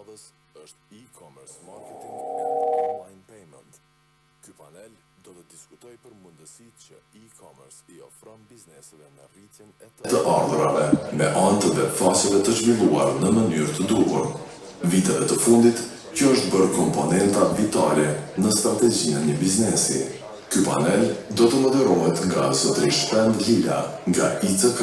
radhës është e-commerce marketing and online payment. Ky panel do të diskutojë për mundësitë që e-commerce I ofron bizneseve në rritjen e të ardhurave me anë të webfaqeve të zhvilluar në mënyrë të duhur. Viteve të fundit, kjo është bërë komponenta vitale në strategjinë e një biznesi. Ky panel do të moderohet nga zotëri Shpend Lila nga ICK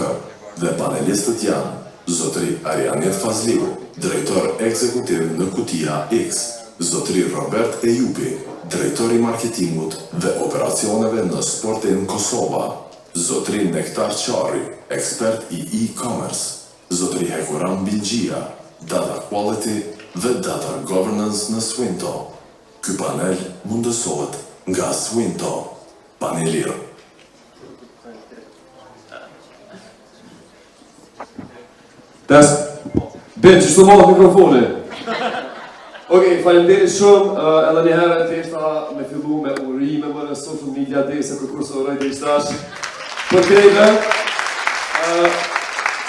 dhe panelistët janë zotëri Arianet Fazliu, drejtor ekzekutiv në Kutia X, zotëri Robert Ejupi, drejtori marketingut dhe operacioneve në sportin Kosova, zotëri Nektar Qari, ekspert I e-commerce, zotëri Hekuran Bilgjia, data quality dhe data governance në Swinto. Ky panel mundësohet nga Swinto. Panelir. Test. Ben, që shtu malë mikrofoni. Okej, faleminderit shumë, edhe një herë të ishta me fillu me urime më në social media dhe se kërkurë së rejtë I stash për krejve.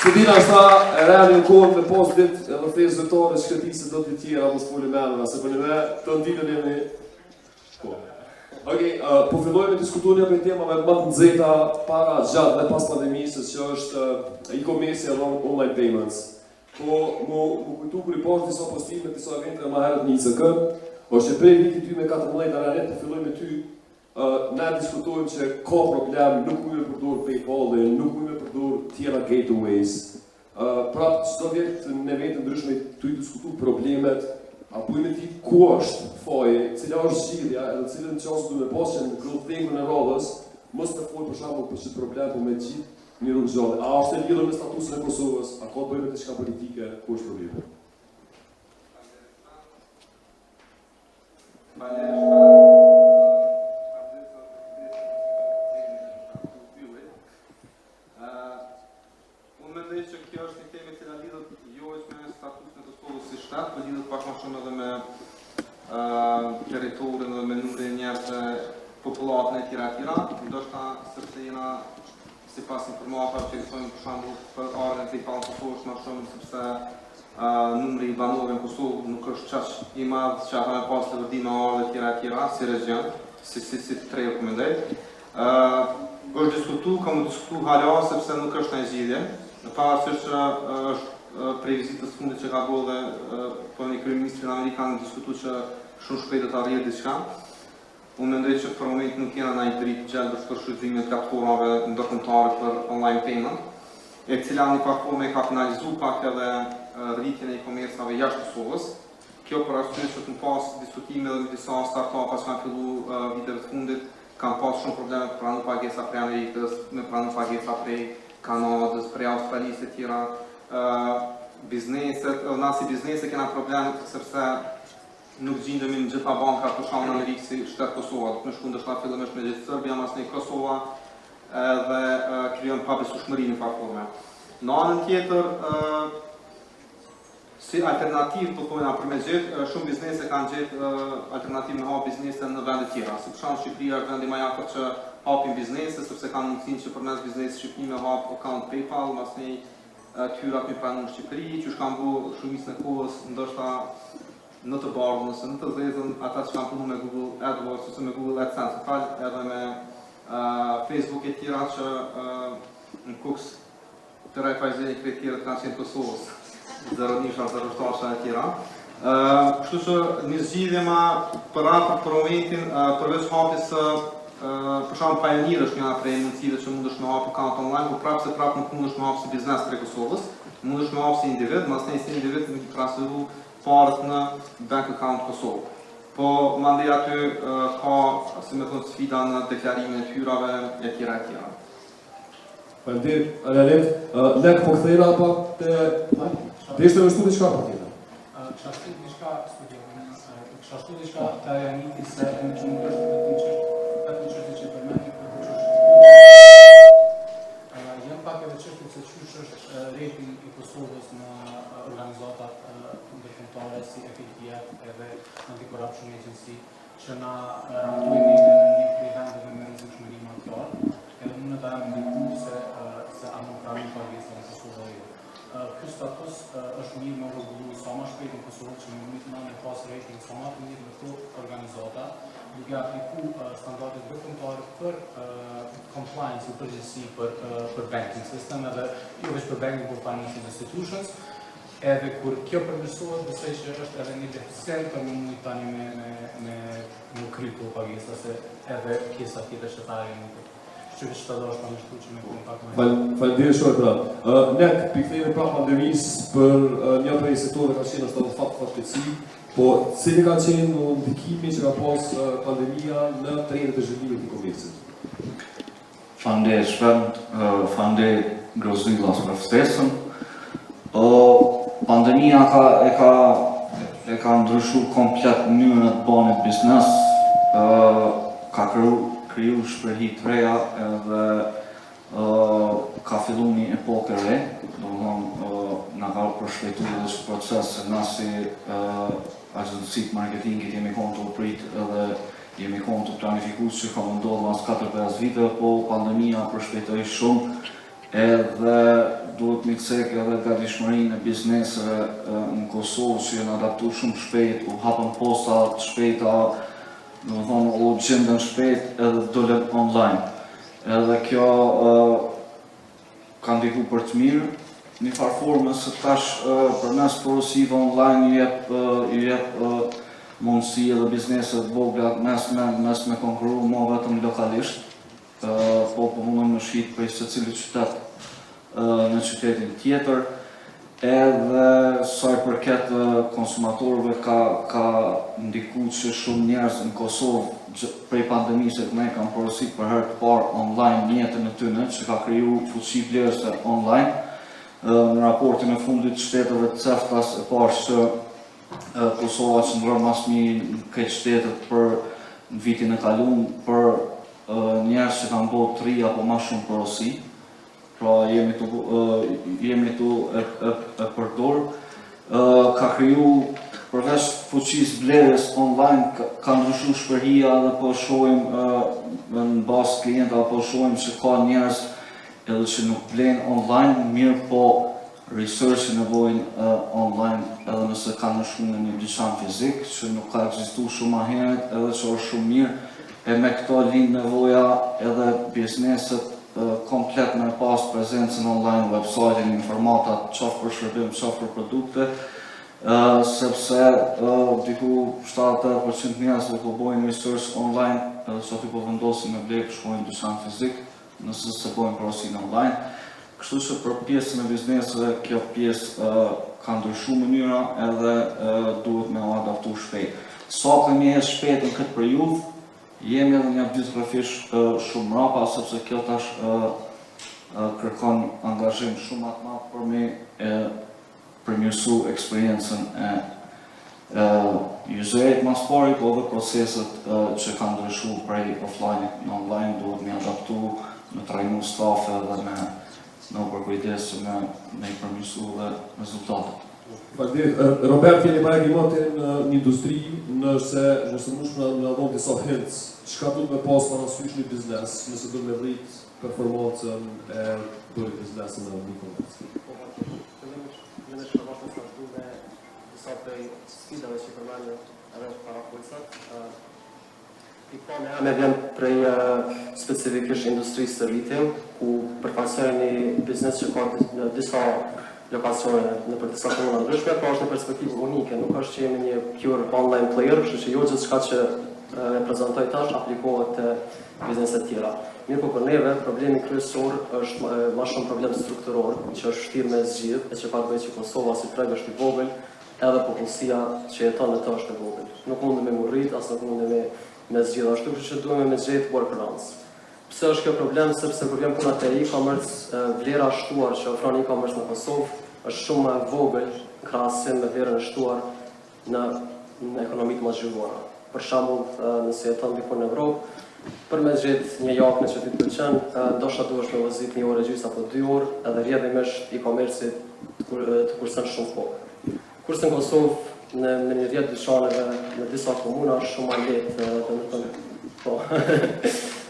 Sudina është e reali në kohën me pas dit edhe fejë zëtore shkëtisë do të tjera mos foli menëve, se për një me të nditën jemi kohë. Okej, po fillojmë të diskutojmë për temave më të nxehta para, gjatë dhe pas pandemisë, që është e-commerce dhe online payments. Po mu kujtu kur I pash disa postime, disa evente më herët në ICK, është që prej vitit 2014 në realitet po fillojmë me ty, ne diskutojmë që ka problem, nuk mund të përdor PayPal-in, nuk mund të përdor tjera gateways. Pra çdo vit në evente ndryshme tu I diskutu problemet. Apo I me ti ku është faje, cila është zgjidhja, edhe cilën qasë du me pas që në growth-thingun e radhës, mos të folë për shembull për çdo problem për me gjithë një rrugë zgjodhe. A është e lidhur me statusin e Kosovës, a ka të bëjë me diçka politike, ku është problemi? Unë mendoj që kjo është një temë që lidhet jo vetëm me statusin e Kosovës si shtat, por lidhet pak më shumë edhe me territorin dhe me numrin e njerëzve, popullatën e tjera, ndoshta sepse jena sipas informatave që thonë për shembull për arën e PayPal Kosovës më shumë sepse numri I banorëve në Kosovë nuk është çaq I madh që ata me pas të vërdime arë e tjera si region, si tre rekomendoj. Është diskutu, kam diskutu hala sepse nuk është një zgjidhje. Në pavarësisht që është prej vizitës fundit që ka bërë dhe po një kryeministrin amerikan diskutu që shumë shpejt do të arrijë diçka. Unë mendoj që për moment nuk jena ndonjë dritë gjelbër për shfrytëzimin e platformave ndërkombëtare për online payment, e cila në platformë ka finalizuar pak edhe rritjen e e-commerce-ave jashtë Kosovës. Kjo për arsye që kanë pas diskutime edhe me disa startup-a që kanë filluar viteve të fundit, kanë pas shumë probleme për pranu pagesa prej Amerikës, me pranu pagesa prej Kanadës, prej Australisë e tjera. Bizneset, na si biznese kena probleme sepse nuk gjindemi në gjitha banka për shkak në Amerikë si shtet Kosova, do të shkojmë ndoshta fillimisht me gjithë Serbia, mas në Kosova dhe krijon pabesueshmëri në platforme. Në anën tjetër, si alternativë po thonë për me gjetë, shumë biznese kanë gjetë alternativë me hap biznese në vende tjera. Si për shembull Shqipëria është vendi më I afërt që hapin biznese sepse kanë mundësinë që përmes biznesit shqiptar me hap account PayPal, mas në tyrat me pranë në Shqipëri, që kanë bërë shumicën e kohës ndoshta në të bardhën ose në të zezën ata që kanë punu me Google AdWords ose me Google AdSense, edhe me Facebook e tjera që në kuks të rajfajzeni këtë tjera të kanë qenë Kosovës, 0-nisha, 0-shtasha e tjera. Kështu që një zgjidhje ma për momentin, përveç hapjes për shkak Pioneer është një prej mundësive që mundesh me hap account online, por prapë nuk mundesh me hap si biznes prej Kosovës, mundesh me hap si individ, masnej si individ me transferu parët në bank account Kosovë. Po mandej aty ka, si me thonë, sfida në deklarimin e hyrave e tjera e tjera. Faleminderit, Arianet. Ne po kthehena pa të ishte më shtu diçka për tjetër. Kisha shtu diçka studion, kisha shtu diçka të Arianitit se në që nuk është vetëm çështje që përmendni, por janë pak edhe çështje se çysh është rreti I Kosovës në organizatat ndërkombëtare si FATF edhe Anti-Corruption Agency që na rangojnë në një prej vendeve me rrezikshmëri më të lartë, edhe mund ta ndikojnë se a mund pranon pagesa në Kosovë. Ky status është mirë më rregulluar sa sa më shpejt në Kosovë që me pas rating sa më të mirë në këto organizata, duke apliku standardet ndërkombëtare për compliance në përgjithësi për banking system edhe jo vetëm për banking por financial institutions. Edhe kur kjo përmirësohet, besoj që është edhe një deficient për më tani me krypo pagesa se edhe pjesa tjetër shtetare nuk që të dosh pa nështu që me kontakt me. Faleminderit shumë pra. Nek pikthehemi pra pandemisë për një prej sektorëve ka qenë është fatkeqësi, po cili ka qenë ndikimi që ka pas pandemia në trendet e zhvillimit të komercit? Faleminderit shumë, faleminderit Grosvillas për ftesën. Pandemia ka ndryshuar komplet mënyrën e bënit biznes, ka kriju shprehje të reja edhe ka fillu një epokë e re, domethënë na ka përshpejtuar edhe çdo proces se na si agjencitë marketingit jemi konë të prit edhe jemi konë të planifikuar që ka ndodhur mas 4-5 vite, po pandemia përshpejtoi shumë edhe duhet mi cek edhe gatishmërinë e bizneseve në Kosovë që janë adaptuar shumë shpejt, u hapën posta të shpejta, domethënë u gjendën shpejt edhe dolën online. Edhe kjo ka ndikuar për të mirë, në farë forme se tash përmes porosive online i jep mundësi edhe bizneset vogla mes me konkurru më vetëm lokalisht, po mundën me shit për secili qytet në qytetin tjetër, edhe sa i përket konsumatorëve ka ndikuar që shumë njerëz në Kosovë prej pandemisë ne kanë porositur për herë të parë online jetën e tyre, që ka kriju fuqi blerëse online. Në raportin e fundit të shteteve të CEFTA-s e pash që Kosova qëndron mas një këtë shtetet për në vitin e kaluar për njerëz që kanë bërë 3 apo më shumë porosi. Pra jemi tu e përdor, ka kriju përveç fuqisë blerjes online, ka ndryshuar shprehja dhe po shohim në bazë klienta apo shohim se ka njerëz edhe që nuk blenë online, mirë po research nevojnë online edhe nëse ka ndryshuar në një dyqan fizik, që nuk ka ekzistuar shumë më herët edhe që është shumë mirë, e me këto lind nevoja edhe bizneset komplet me pas prezencën online, website-in, informatat, qoftë për shërbim, qoftë për produkte, sepse diku 70% njerëzve po bojnë research online, edhe që aty po vendosin me blejë shkojnë dyqan fizik, nëse se bojnë porosin online. Kështu që për pjesën e bizneseve, kjo pjesë ka ndryshuar mënyra edhe duhet me u adaptu shpejt. Sa kemi shpejt në këtë periudhë, jemi edhe një biografish shumë mrapa, sepse kjo tash kërkon angazhim shumë atë madh për me përmirësu eksperiencën e userit mas pari, po edhe proceset që kanë ndryshuar prej offline në online, duhet me adaptu, me trajnu stafe dhe me përkujdes me i përmirësu dhe rezultatet. Robert, jeni para klimatin në industri, nëse mush në avon disa hints, çka duhet me pas parasysh një biznes, nëse duhet me rrit performancën e bërë biznesën në e-commerce? Në shkërbashën të shtu me disa prej sfidave që përmendë edhe para pulsat. Pikpamja me vjen prej specifikisht industrisë të retail, ku përfaqësoj një biznes që ka në disa lokacione në për disa komuna ndryshme, po është një perspektivë unike, nuk është që jemi një pure online player, kështu që jo gjithçka që e prezantoj tash aplikohet te bizneset tjera. Mirë po për neve, problemi kryesor është më shumë problem strukturor, që është vështirë me zgjidh, e që pak bëj që Kosova si treg është i vogël, edhe popullsia që jeton në të është e vogël. Nuk mundemi me rrit, as nuk mundemi me zgjidh ashtu, kështu që duhemi me gjetë workarounds. Pse është kjo problem? Sepse kur vjen puna te e-commerce, vlera shtuar që ofron e-commerce në Kosovë është shumë më e vogël në krahasim me vlerën e shtuar në ekonomitë më zhvilluara. Për shembull, nëse jeton diku në Evropë, për me gjetë një jakne që ti të pëlqen, ndoshta duhesh me vozit 1 orë gjysmë apo 2 orë, edhe rrjedhimisht e-commerce të kurson shumë kohë. Kurse në Kosovë, në një rrjet dyqaneve në disa komuna është shumë më lehtë, domethënë po.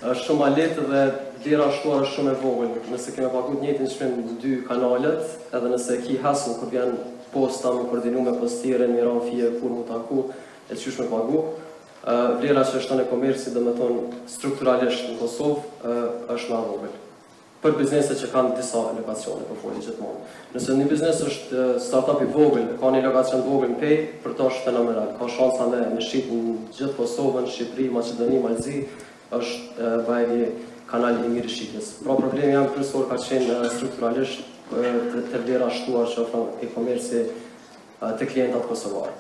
Është shumë ma lehtë dhe vlera shtuar është shumë e vogël. Nëse kemi pagu të njëjtin çmim në dy kanalet, edhe nëse ki hasun kur vjen posta me koordinu me postieren, me ran fije kur mu taku, e qysh me pagu, vlera që është në komerci, dhe me thonë strukturalisht në Kosovë, është më e vogël. Për bizneset që kanë disa lokacione për foli gjithmonë. Nëse një biznes është startup i vogël, ka një lokacion vogël në pej, për to është fenomenal. Ka shansa me shqip në gjithë Kosovën, Shqipëri, Maqedoni, Malzi, është vajri kanali i mirë i shqipjes. Pra problemi jam kryesor ka qenë strukturalisht të vlera shtuar që ofron e-komerci të klientat kosovarë.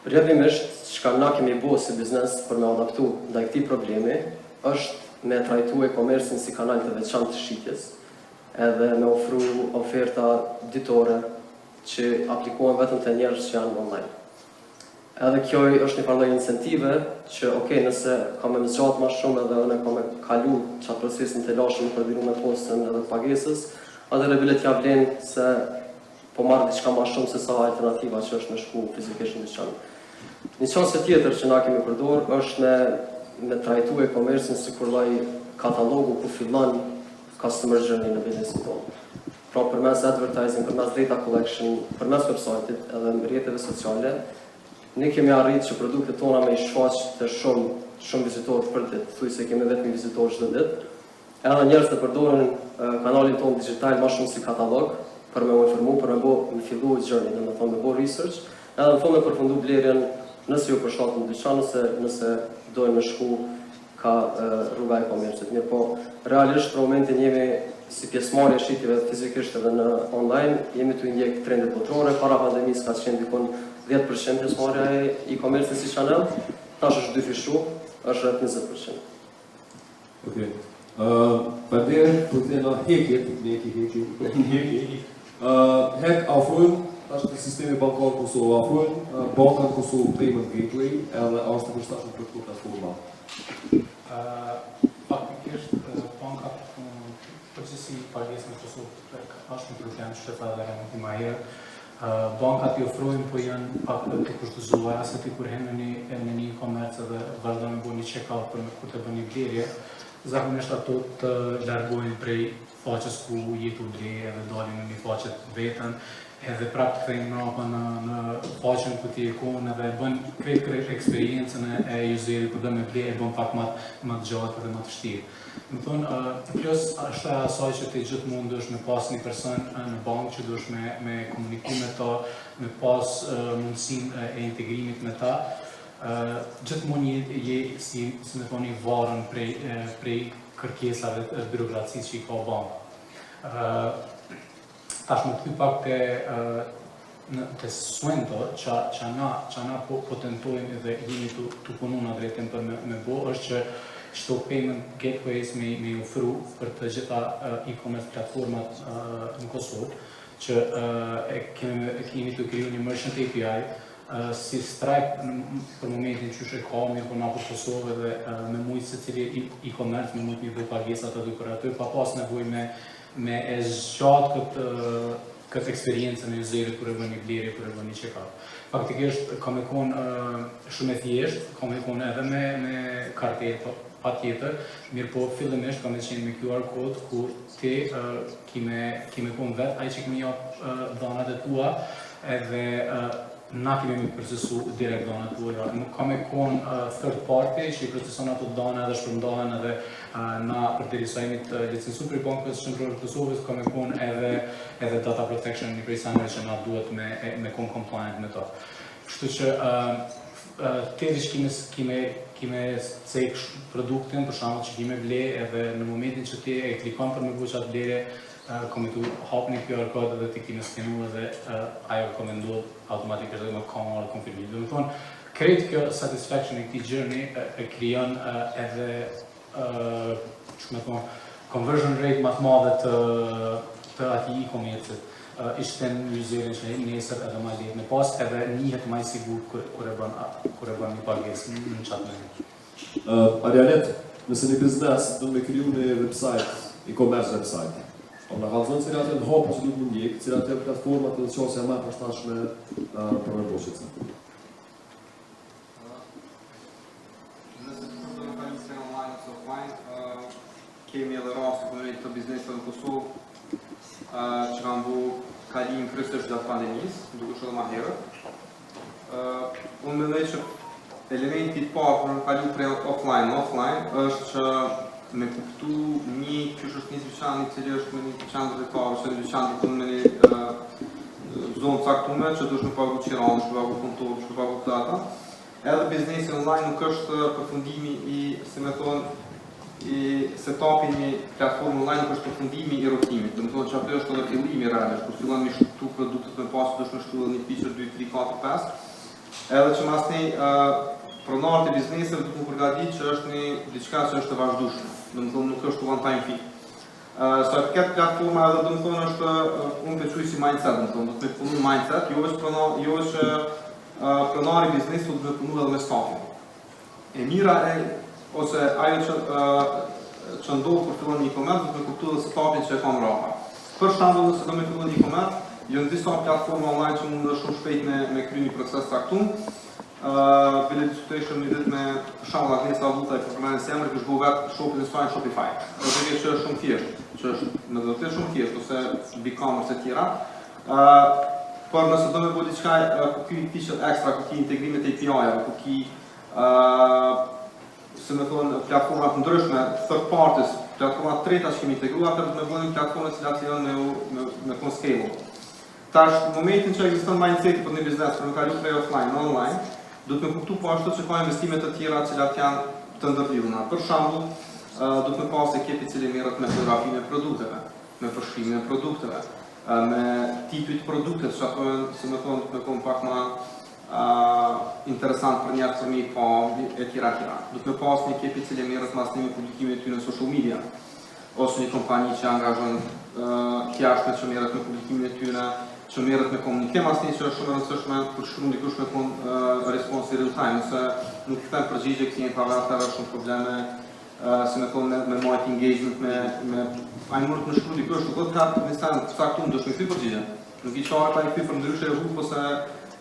Rrjedhimisht, çka na kemi bo si biznes për me adaptu ndaj këtij problemi, është me trajtu e-komercin si kanal të veçantë të shqipjes, edhe me ofru oferta ditore që aplikohen vetëm të njerëz që janë online. Edhe kjo është një farë incentive që, nëse ka me zgjatë ma shumë edhe unë ka me kalu qatë procesin të lashëm në koordinu me postën edhe pagesës, atëherë bilet ja vlen se po marrë diçka ma shumë se sa alternativa që është me shku fizikisht në dyqan. Një çështje tjetër që na kemi përdor është me trajtu e-komercin si kur lloj katalogu ku fillon customer journey në biznesin tonë. Pra përmes advertising, përmes data collection, përmes website-it edhe rrjeteve sociale, ne kemi arritur që produktet tona me i shfaq të shumë vizitorë për ditë, thuaj se kemi vetëm vizitorë çdo ditë. Edhe njerëz të përdorin kanalin tonë digital më shumë si katalog për me u informu, për me fillu journey, domethënë me bo research, edhe në fund me përfundu blerjen nëse ju përshtatën në dyqan, nëse dojnë me shku ka rruga e komercit. Mirë po, realisht për momentin jemi si pjesëmarrje shitjeve fizikisht edhe në online, jemi të indjek trendet botërore, para pandemis ka qenë dikon 10% pjesëmarrja e e-komercit si channel, tash është dyfishu, është rreth 20%. Okej. Për të në hek afrojnë, është të sistemi bankar Kosovë afrojnë, bankat Kosovë Payment Gateway, edhe është të përshtatshëm për këto platforma. Faktikisht, bankat përgjithësi pagesën në Kosovë është një problem që të edhe në ma herë. Bankat i ofrojnë, po janë pak të kushtëzuara, se ti kur hen në një e-komercë dhe vazhdojnë me bo një check-out për kur të bën një blerje, zakonisht ato të largojnë prej faqes ku jetu blerje edhe dalin në një faqet vetën, edhe prapë të kthejnë mrapa në faqen ku ti e konë edhe bën krejt eksperiencën e userit kur do me ble e bën pak më të gjatë dhe më të vështirë. Më thonë, plus është e asaj që ti gjithmonë duhesh me pas një person në bankë që duhesh me komuniku me ta, me pas mundësinë e integrimit me ta. Gjithmonë je si me thoni varën prej kërkesave të byrokracisë që i ka bankë. Tash më këty pak të suento që na po tentojmë dhe jemi të punu në drejtim për me bo, është që shto payment gateways me ofru për të gjitha e-commerce platformat në Kosovë, që kemi të kriju një merchant API si Stripe për momentin që është e ka mirë për nga për Kosovë dhe me mujtë se cili e-commerce me mujtë një dhe pagesat të dukur aty, pa pas nevoj me e zgjatë këtë eksperiencën e userit kur e bën një blerje, kur e bën një check-out. Faktikisht, ka me konë shumë e thjeshtë, ka me konë edhe me kartetë pa tjetër, mirë po fillimisht ka me qenë me QR code ku ti kime konë vetë, ai që kemi japë dhanat e tua, edhe na kemi me procesu direkt dhanat tua. Nuk ka me konë third party që i proceson ato dana edhe shpërndahen edhe na për dirisojmi të licencu për bankës qendrore të Kosovës, ka me konë edhe data protection një prej sanëve që na duhet me konë compliant me to. Kështu që të kime cek produktin, për shembull që kime ble edhe në momentin që ti e klikon për me bu qatë blerje, kome tu hap një QR code dhe ti kime skenu edhe ajo rekomendohet automatikisht dhe me kamar konfirmim. Dhe me thonë, krejt kjo satisfaction e këti journey e krijon edhe conversion rate më të madhe të ati e-komercit. Ishten userin që nesër edhe ma lehtë me pas edhe njëhet ma i sigur kur e bën një pagesë në qatë me. Arianet, nëse një biznes do me kriju një website, e-commerce website, në kalëzën cilat e në hapë që du të më ndjekë, cilat e platformat të qasja ma përstashme për me boshitëse. Nëse të përdo në kalisë online ose offline, kemi edhe raste komunit të bizneseve në Kosovë që kanë bu kalim kryesisht gjatë pandemisë, duke qenë më herët. Unë mendoj që elementi i parë për të kaluar prej offline në offline është që me kuptu një që është një dyqan i cili është me një dyqan drejtar ose një dyqan diku me një zonë caktuar që duhet të pagu qiran, të pagu kontor, të pagu data. Edhe biznesi online nuk është përfundimi i, si me thonë, i setupi një platformë online nuk është përfundimi i rrotimit. Do të thonë që aty është edhe fillimi realisht, kur fillon me shtu produktet me pas duhet të shtu edhe një feature 2, 3, 4, 5. Edhe që masni pronarët e bizneseve duhet të përgatitur që është një diçka që është e vazhdueshme. Do të thonë nuk është one time fix. Sa këtë platforma edhe do të thonë është unë përquj si mindset, do të punu mindset, jo është pronari i biznesit do të punu edhe me stafin. E mira ose ajo që ndodh kur fillon një e-commerce, do të kuptoj edhe stafin që e ka mbrapa. Për shembull, nëse do të fillon një e-commerce, janë disa platforma online që mund shumë shpejt me krye një proces caktuar. Bile diskutoj një ditë me për shembull Agnesa Avuta i programin Semër që është bëu vetë shopin e saj Shopify. Edhe që është shumë thjesht, që është me vërtet shumë thjesht ose e-commerce e tjera. Por nëse do me bëj diçka ku ki feature ekstra, ku ki integrimet API-ave, ku ki se me thonë platforma të ndryshme, third parties, platforma treta që kemi integruar, atë do të bëjmë platforma që janë me kon scalable. Tash, në momentin që ekziston mindseti për një biznes për me kalu prej offline në online, do të me kuptu po ashtu që ka investimet të tjera që janë të ndërlidhuna. Për shembull, do të me pas ekip i cili merret me fotografinë e produkteve, me përshkrimin e produkteve, me tipit produktet, që ato si me thonë me kon pak më interesant për njerëz për mi pa e tjera. Do të me pas një ekip i cili merret me asnjë publikime ty në social media, ose një kompani që angazhon tjashme që merret me publikimin e tyre, që merret me komunikim asnjë që është shumë e rëndësishme për shkruan dikush me kon response real time, ose nuk kthen përgjigje klientave, atëherë shumë probleme si me thonë me market engagement me ai mund të shkruaj dikush nuk do të hap në stan saktum do të kthy përgjigje. Nuk i çfarë pa i kthy për ndryshe e hub ose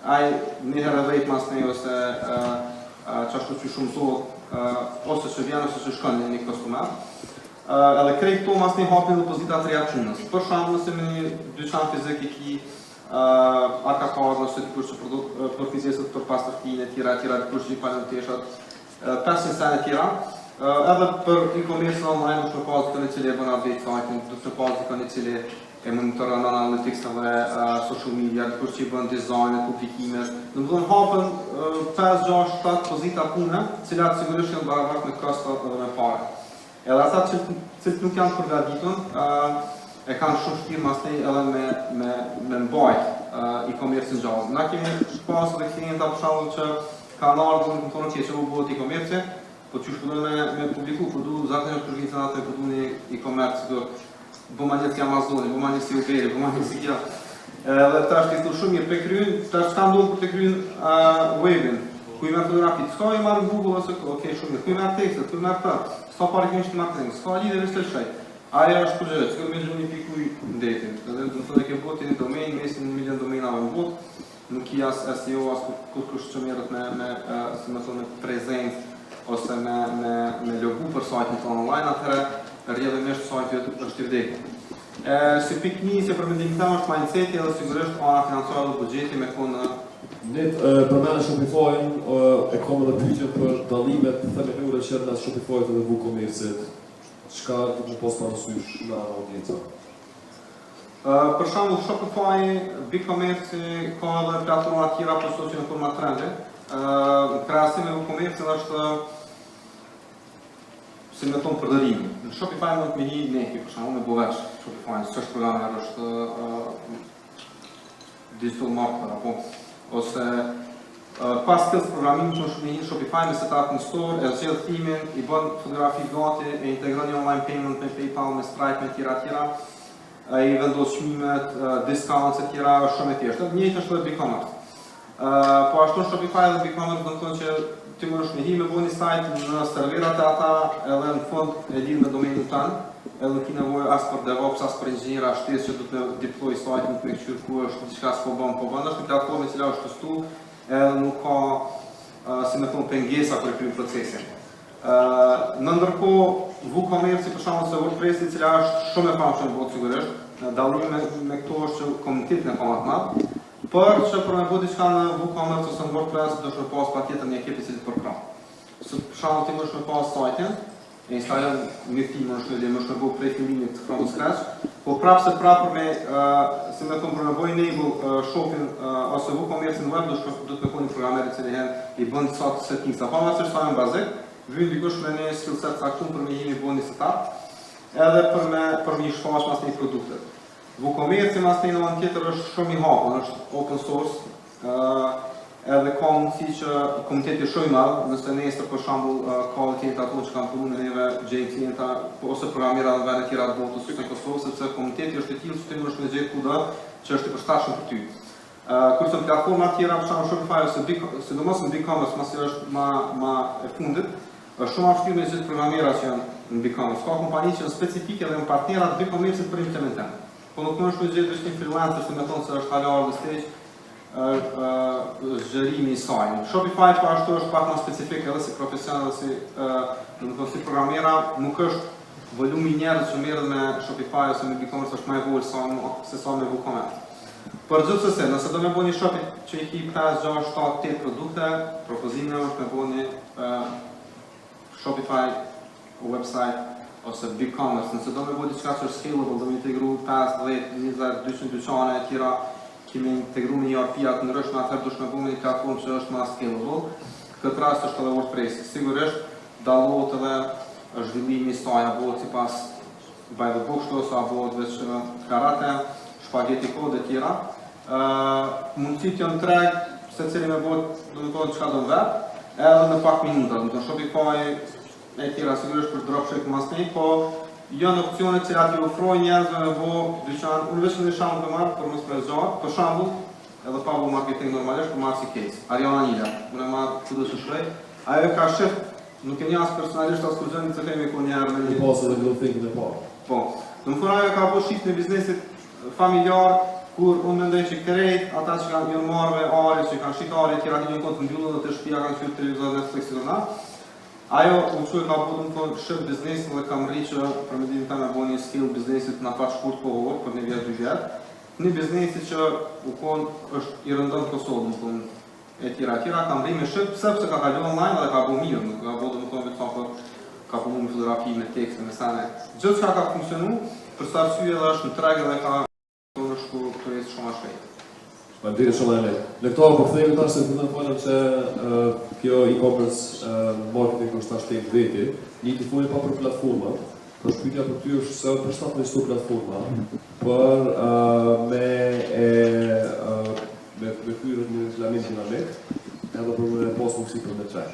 ai një herë vetë mas ne ose çashtu që shumë thot ose që vjen ose që shkon në një kostumer. Edhe krejt to mas një hapin dhe pozita të reja qunës. Për shembull se me një dyqan fizik i ki arkakarë ose dikush që për fizjesët për pastërtinë e tjera, dikush që i palën teshat, 500 sen e tjera. Edhe për e-commerce online është në pas dikon i cili e bën update site-in, do të pas dikon i cili e monitoron analytics-ave, social media, dikush që i bën designet, publikimet. Në më dhënë hapën 5, 6, 7 pozita pune, cilat sigurisht janë barabart me kostot edhe me pare. Edhe ata cilët nuk janë përgatitur, e kanë shumë shtirë mas nej edhe me mbajt e-commerce në gjallë. Na kemi pas edhe klienta për shembull që kanë ardhur në thonë që u bëhet e-commerce, po që shpëdojnë me publiku, po du zakonisht për vitin atë po du një e-commerce do bëma një si Amazoni, bëma një si Uberi, bëma një si kjo. Edhe tash të shumë mirë për kryen, tash ka ndodhur për të kryen webin. Ku i merr fotografi, s'ka i marr Google ose okay, shumë mirë. Ku i merr tekstet, ku i merr këtë. S'ka parë këtu në marketing, s'ka lidhje me çfarë shaj. Ajo është përgjigje, s'ka më gjuni pikuj ndetin. Edhe do të thotë që botë në domen, mesin 1 milion domenave në botë, nuk i as SEO as kush që merret me si më thonë prezencë ose me logu për sajtin tonë online, atëherë rrjedhimisht sajti është i vdekur. Si pikë nisje për mendimin tim është mindseti edhe sigurisht ana financiare dhe buxheti me kon Ne përmendë Shopify-in, e kam edhe pyetje për dallimet themelore që në Shopify-t dhe WooCommerce-it. Çka do të mos parasysh nga audienca? Për shembull Shopify, WooCommerce ka edhe platforma të tjera për që në forma trende. Krahasim me WooCommerce është si me tonë përdërimi. Në Shopify mund të me një neki, për shembull me bovesh Shopify, s'është programer është digital marketer apo ose pas skills programimit që është me një Shopify me setup në store, e zgjedh themin, i bën fotografi gati, e integron një online payment me PayPal, me Stripe, me tjera, i vendos çmimet, discounts e tjera, është shumë e thjeshtë. Njëjtë është edhe e-commerce. Po ashtu Shopify dhe e-commerce do të thonë që ti mundesh me hime bëni site në serverat e ata, edhe në fund e lidh me domenin tënd, edhe ki nevojë as për DevOps, as për inxhinier shtesë që do të deploy site-in me qyr ku është diçka s'po bën, është një platformë që është testuar, edhe nuk ka si më thon pengesa për këtë procesin. Në ndërkohë WooCommerce për shembull se WordPress-i i cila është shumë e famshme në botë sigurisht, dallimi me këto është që komunitetin e ka më të madh, por që për me bëu diçka në WooCommerce ose në WordPress do të pas patjetër një ekip i cili të përkrah. Se për shembull ti mund të pas sajtin, e instalon me timë është dhe më shumë bëu prej fillimit from scratch, po prapse për me si më thon për me bëu enable shopin ose WooCommerce në web do të koni programer i cili i bën sot settings apo më është fare bazik, vjen dikush me një skill set caktuar për me jemi bëni setup, edhe për me shfaq mas një produkte. WooCommerce mas një në tjetër është shumë i hapur, është open source, edhe ka mundësi që komuniteti shumë i madh, nëse nesër për shembull ka klientë ato që kanë punuar me neve, gjejnë klienta ose programera në vende të tjera të botës ose në Kosovë, sepse komuniteti është i tillë që ti mund të gjej kudo që është i përshtatshëm për ty. Kurse platforma të tjera, për shembull Shopify ose sidomos në e-commerce, pasi është më e fundit, është shumë vështirë me gjithë programera që janë në e-commerce. Ka kompani që janë specifike dhe janë partnera të e-commerce për implementim. Po nuk mund të shkojë gjithë një freelancer që më thonë se është halar dhe stage zgjerimi i saj. Shopify po ashtu është pak më specifik edhe si profesion edhe si programera, nuk është volumi i njerëzve që merren me Shopify ose me e-commerce është më i vogël se sa me WooCommerce. Por gjithsesi, nëse do të bëni shopi që i ki 5, 6, 7, 8 produkte, propozimi është të bëni Shopify website ose e-commerce, nëse do të bëni diçka që është scalable, do të integru 5, 10, 20, 200 dyqane e tjera, kemi integru një ERP-a të ndryshme, atëherë do të bëni një platformë që është më scalable. Këtë rast është edhe WordPress. Sigurisht dallohet edhe zhvillimi i saj, apo sipas by the book ose apo veç karate, spaghetti code e tjera. Mundësit janë treg, secili me bëhet, do të thotë çka do vet, edhe në pak minuta, do të Shopify e tjera sigurisht për dropship mas një, po janë opcione që ati ofrojnë njerëzve me bo dyqan, unë veç në shambull të marrë, për mos me zgjarë, për shambull, edhe pa bo marketing normalisht, për marrë si case. Ariana Nila, unë e marrë që dhe shëshrej, ajo ka shif, nuk e një asë personalisht asë kur gjeni të themi ku njerë me një... Pasë dhe growth thinking e parë. Po, në më ajo ka bo shift në biznesit familjar, kur unë mendoj që krejt, ata që kanë marrë me ari, që kanë shit ari, tjera të një kontë mbyllë dhe të shtëpia kanë qyrë televizor Netflix i dhona. Ajo u qoj ka bu të më shëf biznesin dhe kam rri që për me dinë ta me bo një skill biznesit në pak shkurt kohor, për një vjetë 2 vjetë. Një biznesit që u konë është i rëndon Kosovë, më konë e tjera, kam rri me shëf, sepse ka kallu online dhe ka bu mirë, nuk ka bu të më tonë vetë për ka punu me fotografi, me tekste, me sene. Gjithë që ka funksionu, për sa arsye dhe është në treg dhe ka të shku të jesë shumë a shpejt. Faleminderit shumë Alex. Ne këto po themi tash se do të folëm se kjo e-commerce marketing është tash tek veti, një të folë pa për platformat. Për shpytja për ty është se për shtat me sto platforma, për me hyrë në reklamin dinamik, edhe për me pas mundësi për me trek.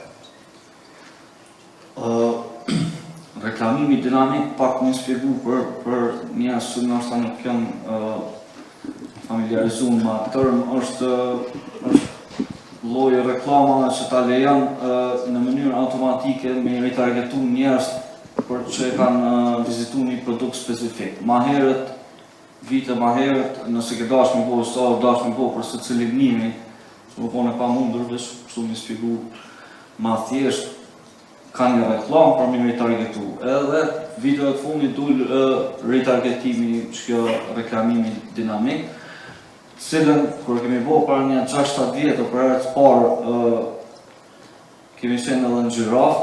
Reklamimi dinamik pak më shpjegu për njerëz që ndoshta nuk kanë familiarizuar me atë term, është lloji reklamave që ta lejon në mënyrë automatike me retargetu njerëz për që kanë vizituar një produkt specifik. Ma herët, vite ma herët, nëse ke dash me bëu sa dash me bëu për secili gënimi, më po në pa mundur veç kështu më shpjegu ma thjesht, ka një reklam për me retargetu. Edhe video të fundit dul retargetimi, që reklamimi dinamik, cilën, kur kemi bo para një 6-7 vjetë, për herë të parë, kemi qenë edhe në gjiraf,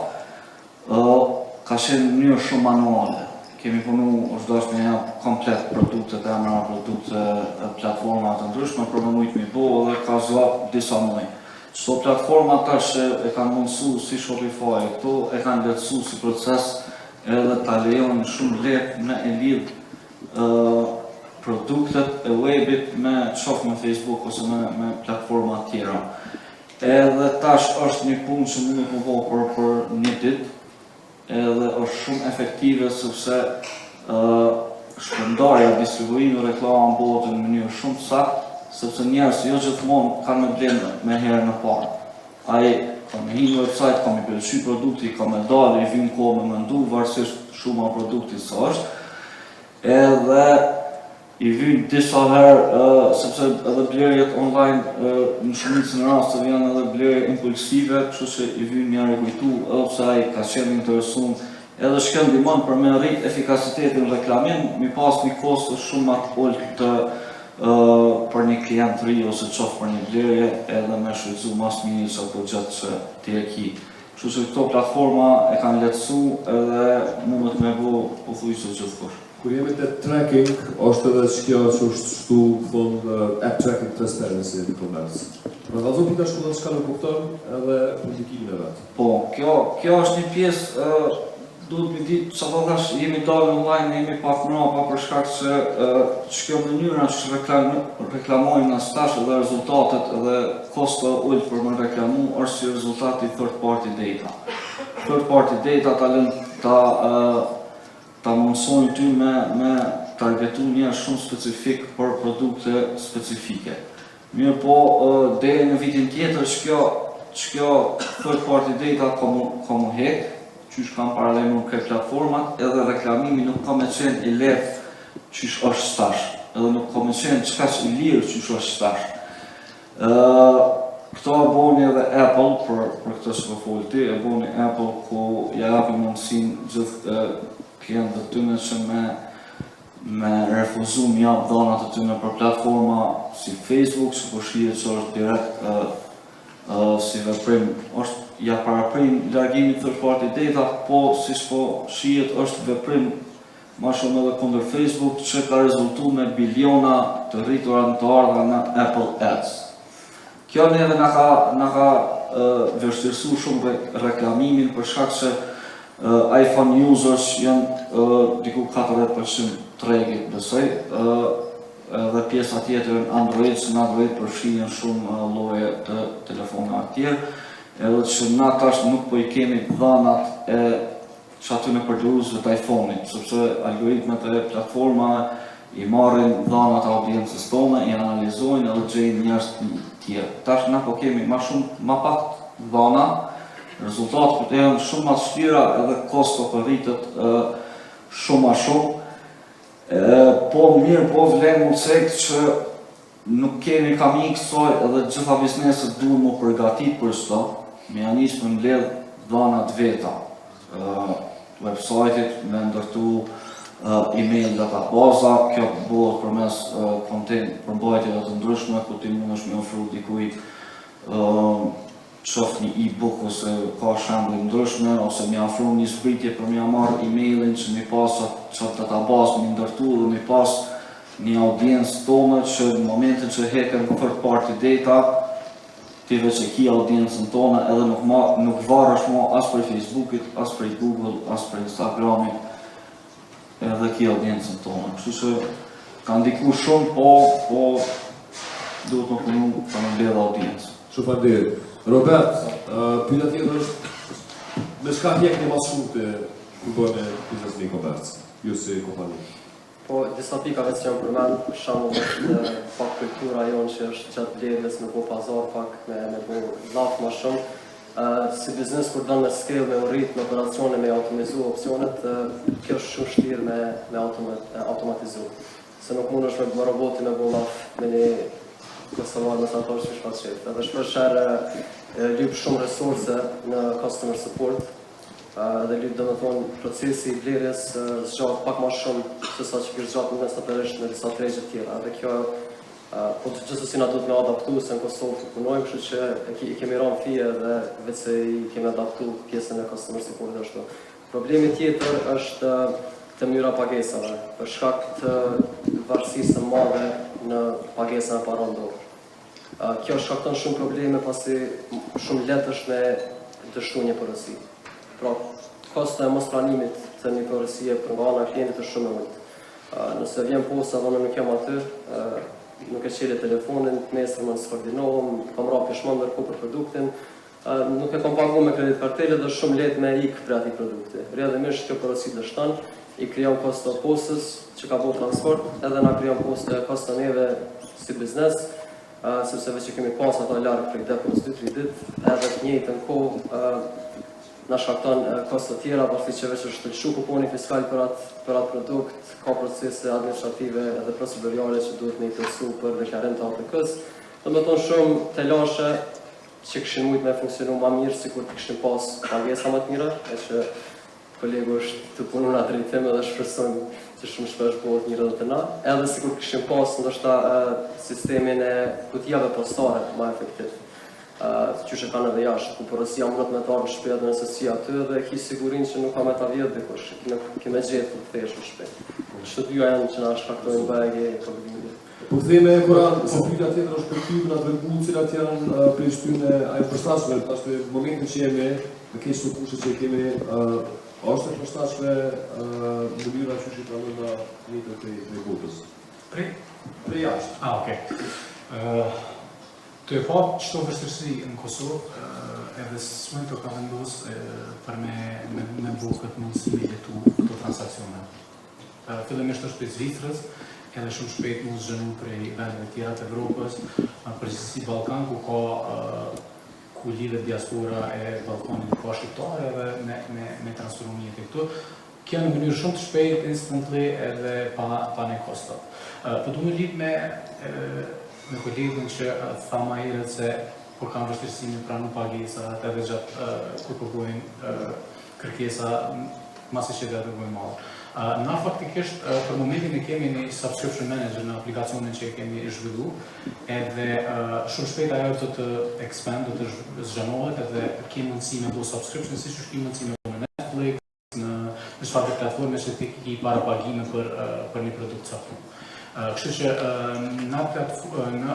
ka qenë në njërë shumë manuale. Kemi punu, është dash me një komplet produktet, emra produkte, platforma të ndryshme, për më mujtë mi bo, dhe ka zlap disa muj. Qëto platforma tash e kanë mundësu si Shopify, këto e kanë letësu si proces, edhe ta lejon shumë lehtë me e lidhë produktet e webit me qoftë me Facebook ose me platforma tjera. Edhe tash është një punë që mund të bëj për një ditë, edhe është shumë efektive sepse shpërndarja, distribuimi i reklamave bëhet në mënyrë shumë të saktë, sepse njerëz jo gjithmonë kanë me blenë me herë në parë. Ai ka me hinë website, ka me pëlqy produkti, ka me dalë, i vjen kohë me mendu varësisht shuma produktit sa është. Edhe i vjen disa herë, sepse edhe blerjet online në shumicën e rasteve janë edhe blerje impulsive, kështu që i vjen njëri kujtu, edhe pse ai ka qenë interesuar edhe shkë ndihmon për me rrit efikasitetin reklamim, mi pas një kosto shumë më të ulët për një klient ri ose qoftë për një blerje edhe me shfrytzu mas mirë sa po gjatë që ti e ki. Kështu që këto platforma e kanë lehtësu edhe mundet me bu pothuajse gjithkush. Kur jemi te tracking, është edhe kjo që është shtu thonë app tracking transparency në komerc. Pra vazhdo pita shkolla çka nuk kupton edhe publikimin e vet. Po, kjo është një pjesë duhet me ditë sa thash jemi dalë online, jemi pak mrapa për shkak se kjo mënyra që reklamojnë na stash edhe rezultatet edhe kosto ulët për me reklamu është si rezultati third party data. Third party data ta mundsojnë ty me targetu një shumë specifik për produkte specifike. Mirë po, deri në vitin tjetër që kjo third party data ka mu hek, qysh kam paralajmëruar këtë platformat, edhe reklamimi nuk ka me qenë i lehtë qysh është stash, edhe nuk ka me qenë çka i lirë qysh është stash. Këto e boni edhe Apple, për këtë që po fol ti, e boni Apple ku ja japi mundësinë gjithë klientëve të tyre që me refuzu mi jap dhonat të tyre për platforma si Facebook, që po shihet që është direkt si veprim, është ja paraprin largimit third party data, po siç po shihet është veprim ma shumë edhe kundër Facebook që ka rezultu me biliona të rritura në të ardha në Apple Ads. Kjo neve na ka vështirësu shumë reklamimin për shkak se iPhone users janë diku 40% tregit besoj, edhe pjesa tjetër në Android, që në Android përfshihen shumë lloje të telefonave të tjerë, edhe që na tash nuk po I kemi dhanat e që aty në përdoruesve të iPhone-it, sepse algoritmet e platformave I marrin dhanat e audiencës tonë, I analizojnë edhe gjejnë njerëz të tjerë. Tash na po kemi ma pak dhana, rezultatet janë shumë më të vështira edhe kosto po rritet shumë më shumë. Po mirë, po vlen mu cek që nuk kemi kam I kësoj edhe gjitha bizneset duhen mu përgatit për së, me janë ishtë me mbledh dhanat veta. Website-it me ndërtu email databaza, kjo bëhet përmes përmbajtjeve të ndryshme, ku ti mundesh me ofru dikuj qoft një e-book ose ka shembull ndryshme, ose mi ofru një zbritje për mi marrë emailin që mi pas qatë databazë mi ndërtu dhe mi pas një audiencë tonë që në momentin që heken third party data, ti veç e ki audiencën tonë edhe nuk varësh mo as për Facebookit, as për Google, as për Instagramit, edhe ki audiencën tonë. Kështu që ka ndiku shumë, po duhet më punu për në mbledh audiencë. Shumë faleminderit. Robert, pyetja tjetër është me çka hjekni më shumë të kur bëni biznes me e-commerce, ju si kompani? Po, disa pika vetë që janë përmend, për shembull pak kultura jonë që është gjatë blerjes me bo pazar pak, me bo lafë më shumë. Si biznes kur do me scale, me urrit, me operacione, me automizu opcionet, kjo është shumë shtirë me automatizu. Se nuk mund është me roboti me bo lafë, me një Kosovar në santor që shpat qeftë. Edhe shpesher lyp shumë resurse në customer support, dhe lyp dhe me thonë procesi I blerjes zgjatë pak ma shumë se sa që kërë zgjatë mesatërisht në disa tregje tjera. Dhe kjo, po gjithësësi na duhet me adaptu se në Kosovë të punojmë, kështu që I kemi ranë fije dhe vetë se I kemi adaptu pjesën e customer support dhe ashtu. Problemi tjetër është të mënyra pagesave, për shkak të varësisë së madhe në pagesën e parandorë. Kjo shkakton shumë probleme pasi shumë lehtë është me dështu një përësi. Pra, kosto e mos pranimit të një përësie për nga ana e klientit është shumë e ulët. Nëse vjen posa dhe nuk jam aty, nuk e qeli telefonin, nesër më nëskoordinohëm, kam ra pishman ndërku për produktin, nuk e kam pagu me kredit kartele dhe shumë lehtë me ikë për ati produkti. Rrjedhimisht kjo përësi dështon, I krijon kosto posës që ka bërë transport, edhe na krijon kosto neve si biznes, sepse veç që kemi pas ato larg prej depos 2-3 ditë, edhe të njëjtën kohë na shkakton kosto tjera, pasi që veç është të lëshu kuponi fiskal për atë produkt, ka procese administrative edhe procedurale që duhet me I përsu për deklarim të APK-s. Domethënë shumë telashe që kishin mujt me funksionu ma mirë, sikur të kishin pas pagesa më të mira, e që kolegu është të punu në atë drejtim edhe shpresojmë që shumë shpesh bëhet një rrëdhë të na. Edhe sikur kishim pas ndoshta sistemin e kutijave postare më efektiv. Qysh e kanë edhe jashtë, ku porosia mundet me të ardhë në shtëpi nëse si aty dhe ki sigurinë që nuk ka me ta vjetë dikush, ki me gjetë të kthesh në shtëpi. Çdo dyja janë që na shkaktojnë bajgje e problemeve. Po theme Koran, se pyetja tjetër është për ty na tregu cilat janë prej shtyne ai përshtatshme, tash në momentin që jemi në këto sukushe që kemi është e përshtatshme mënyra që i pranojnë njëtë të botës. Prej jashtë. Okej. Të e pa qëto vështërsi në Kosovë, edhe s'mën të ka vendosë për me bo këtë mundësi me letu këto transakcione. Fillimisht është për Zvicrës, edhe shumë shpejt mund zhënu prej vendeve tjera të Evropës, përgjithësi Ballkan, ku lidhet diaspora e Ballkanit pa shqiptare edhe me transformimin e këtu. Kjo në mënyrë shumë të shpejt, instantly edhe pa ne kosto. Po du me lidh me kolegën që tha ma herët se kur kanë vështirësi me pranu pagesat edhe gjatë kur përgojnë kërkesa masi që dhe dërgojnë malë. Na faktikisht për momentin e kemi një subscription manager në aplikacionin që kemi zhvillu edhe shumë shpejt ajo do të expand, do të zhjanohet edhe kemi mundësi me do subscription, si që shki mundësi me do në Netflix, në shfarë platforme që ti ki para pagime për një produkt caktuar. Kështu që në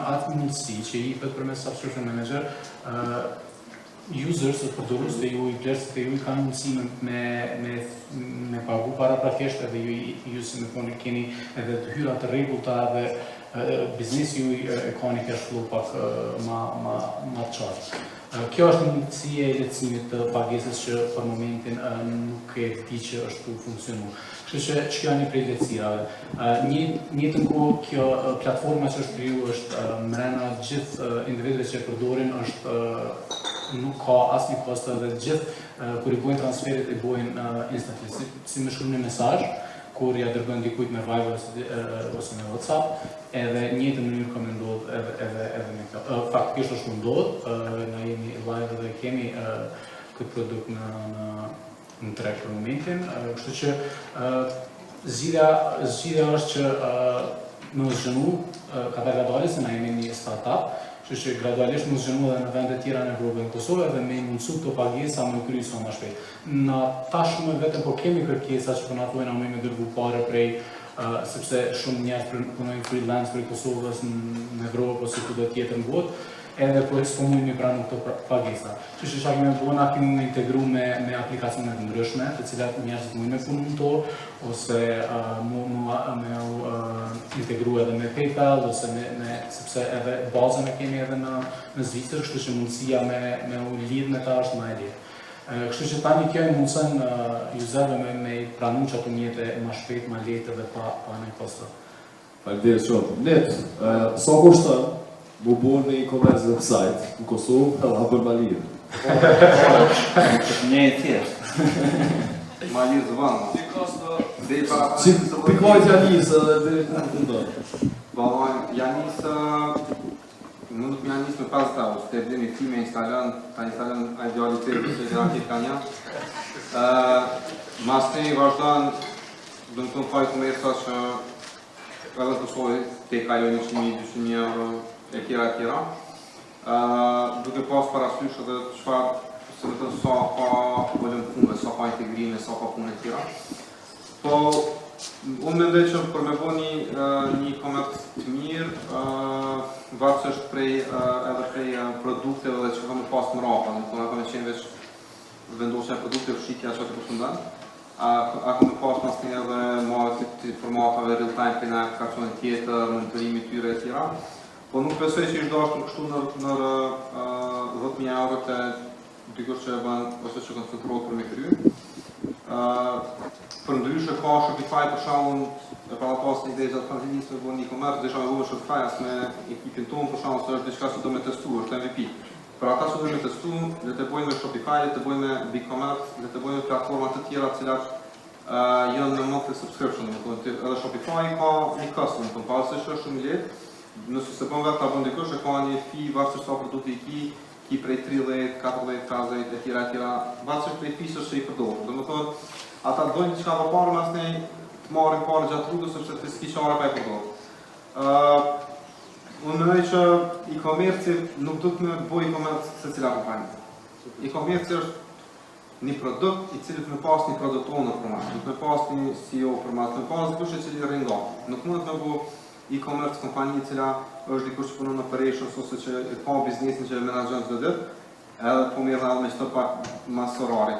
atë mundësi që i jepet përmes subscription manager, users, përdorues të juaj, plerësit të juaj kanë mundësi me pagu para prakisht edhe ju si me thonë keni edhe të hyra të rregullta edhe biznesi juaj e ka një cash flow pak ma të qartë. Kjo është një mundësi e lehtësimit të pagesës që për momentin nuk e di që është të funksionu. Kështu që kjo janë një prej lehtësirave. Njëtën kohë kjo platforma që është kriju është mrena gjithë individëve që e përdorin është nuk ka asnjë kosto dhe gjithë kur i bojnë transferit i bojnë instantly. Si më shkruan një mesazh kur ja dërgojnë dikujt me Viber ose me WhatsApp, edhe njëjtë mënyrë ka me ndodhë edhe me kjo. Faktikisht është ndodhë, na jemi live dhe kemi këtë produkt në treg për momentin, kështu që zgjidhja është që në zhënu ka të gradualisht se na jemi një startup, kështu që gradualisht më zhënu edhe në vendet tjera në Evropë në Kosovë dhe me mundësu këto pagesa më kry sa më shpejt. Në tashmë vetëm po kemi kërkesa që po na thuajnë me dërgu pare prej sepse shumë njerëz punojnë freelance prej Kosovës në Evropë ose kudo tjetër në botë, edhe po mund me pranu këto pagesa. Kështu që kemi bënë na kemi integru me aplikacione të ndryshme, të cilat njerëzit mund me punu në to, ose me integru edhe me PayPal, ose sepse edhe bazën e kemi edhe në Zvicër, kështu që mundësia me u lidh me ta është ma e lehtë. Kështu që tani kjo i mundësën userëve me pranu që ato mjete ma shpejt, ma lehtë dhe pa në kosto. Faleminderit shumë. Net, sa kushton bu bërë në e-commerce website në Kosovë edhe hapër Malirë? Një e tjerë. Malirë zëvanë. Pikojt Janis edhe dhe në fundon. Janis mund të janis me 5 euro, të ebdeni ti me ta instalën idealitetin që gjera këtë ka një. Mas të një vazhdan, do në të në fajtë mesa që edhe të Kosovë te ka jo 100.000-200.000 euro e tjera. Duke pas parasysh edhe çfarë se më thënë sa ka volum punëve, sa ka integrime, sa ka punë tjera. Po, unë mendoj që për me bo një komerc të mirë, varës është edhe prej produkteve dhe që ka më pas më rapa, në ka me qenë veç vendosja e produkte fshitja që të përfundan. A ka më pas mas një edhe marrë të formatave real-time për në aplikacione tjetër, monitërimi tyre e tjera. Po nuk besoj që ishtë dashtur kështu në 10.000 euro të dikush që e bën ose që koncentrohet për me kry. Për ndryshe ka Shopify për shkakun e para pas një ide gjatë pandemijës me bën e-commerce, desha me bën Shopify as me ekipin tonë për shkakun se është diçka që do me testu, është MVP. Për ata që do me testu, le të bëjnë me Shopify, le të bëjnë me BigCommerce, le të bëjnë me platforma të tjera të cilat janë në monthly subscription, edhe Shopify ka një custom, pavarësisht është shumë lehtë. Nëse se bën vetë ta bën dikush, ka një fee varësisht sa produkti ki prej 30, 40, 50 e tjera, varësisht prej fisës që i përdor. Domethënë, ata dojnë diçka më parë mas ne të marrin parë gjatë rrugës sepse të s'ki qara pa e përdorur. Unë mendoj që e-commerce nuk do të më bëj e-commerce se cila kompani. E-commerce është një produkt i cili të më pas një product owner për mas, të më pas një CEO për mas, të më pas dikush i cili rrin gati. Nuk mund të më bëj e-commerce kompani e cila është dikush që punon në operations ose që e ka biznesin që e menaxhon çdo ditë, edhe po merr edhe me çdo pak mas orari.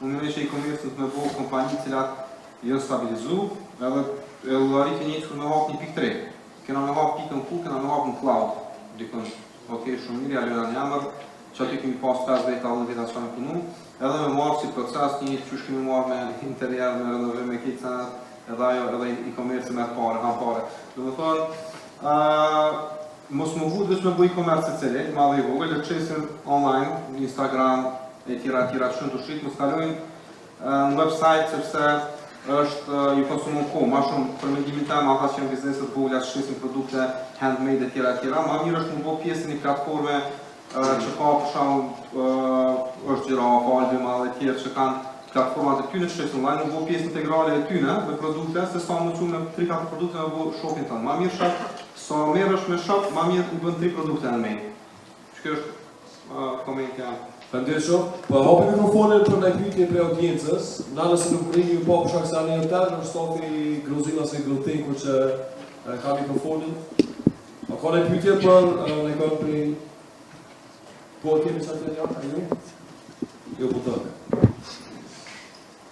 Unë mendoj që e-commerce do të më bëj kompani e cila jo stabilizu, edhe llogaritën e jetës kur më hap një pikë 3. Kena me hap pikën ku, kena me hap në cloud. Dikon, okej, shumë mirë, alena një emër, që aty kemi pas 5-10 veta që kanë punu, edhe me marrë si proces një që kemi marrë me interior, me renovim, me kitchen, edhe ajo, edhe e-commerce me pare, kanë pare. Do me thonë, mos më vut veç me bëj e-commerce cili, madhe i vogël, le qesim online, Instagram, e tjera shumë të shqit, mos kalojnë në website, sepse është ju konsumon kohë, ma shumë për mendimin tim ata që janë bizneset vogla që shesin produkte handmade e tjera, ma mirë është të bëj pjesë në një platforme që ka për shembull është gjirafa, albuma dhe tjerë që kanë platformat e tyre që shesin online, në bëj pjesë integrale e tyre me produkte, se sa më qumë me 3-4 produkte me bëj shopin tonë. Ma mirë shop, sa merresh me shop, ma mirë i bën 3 produkte handmade. Që është komenti jam. Faleminderit shumë. Po hapi mikrofonin për ndaj pyetje për audiencës. Na nëse nuk rini ju pa për shkak se ani tjetër, në stati gruzina se grutenku që ka mikrofonin. A ka një pyetje për ne kanë për po kemi sa të janë ju? Jo po të.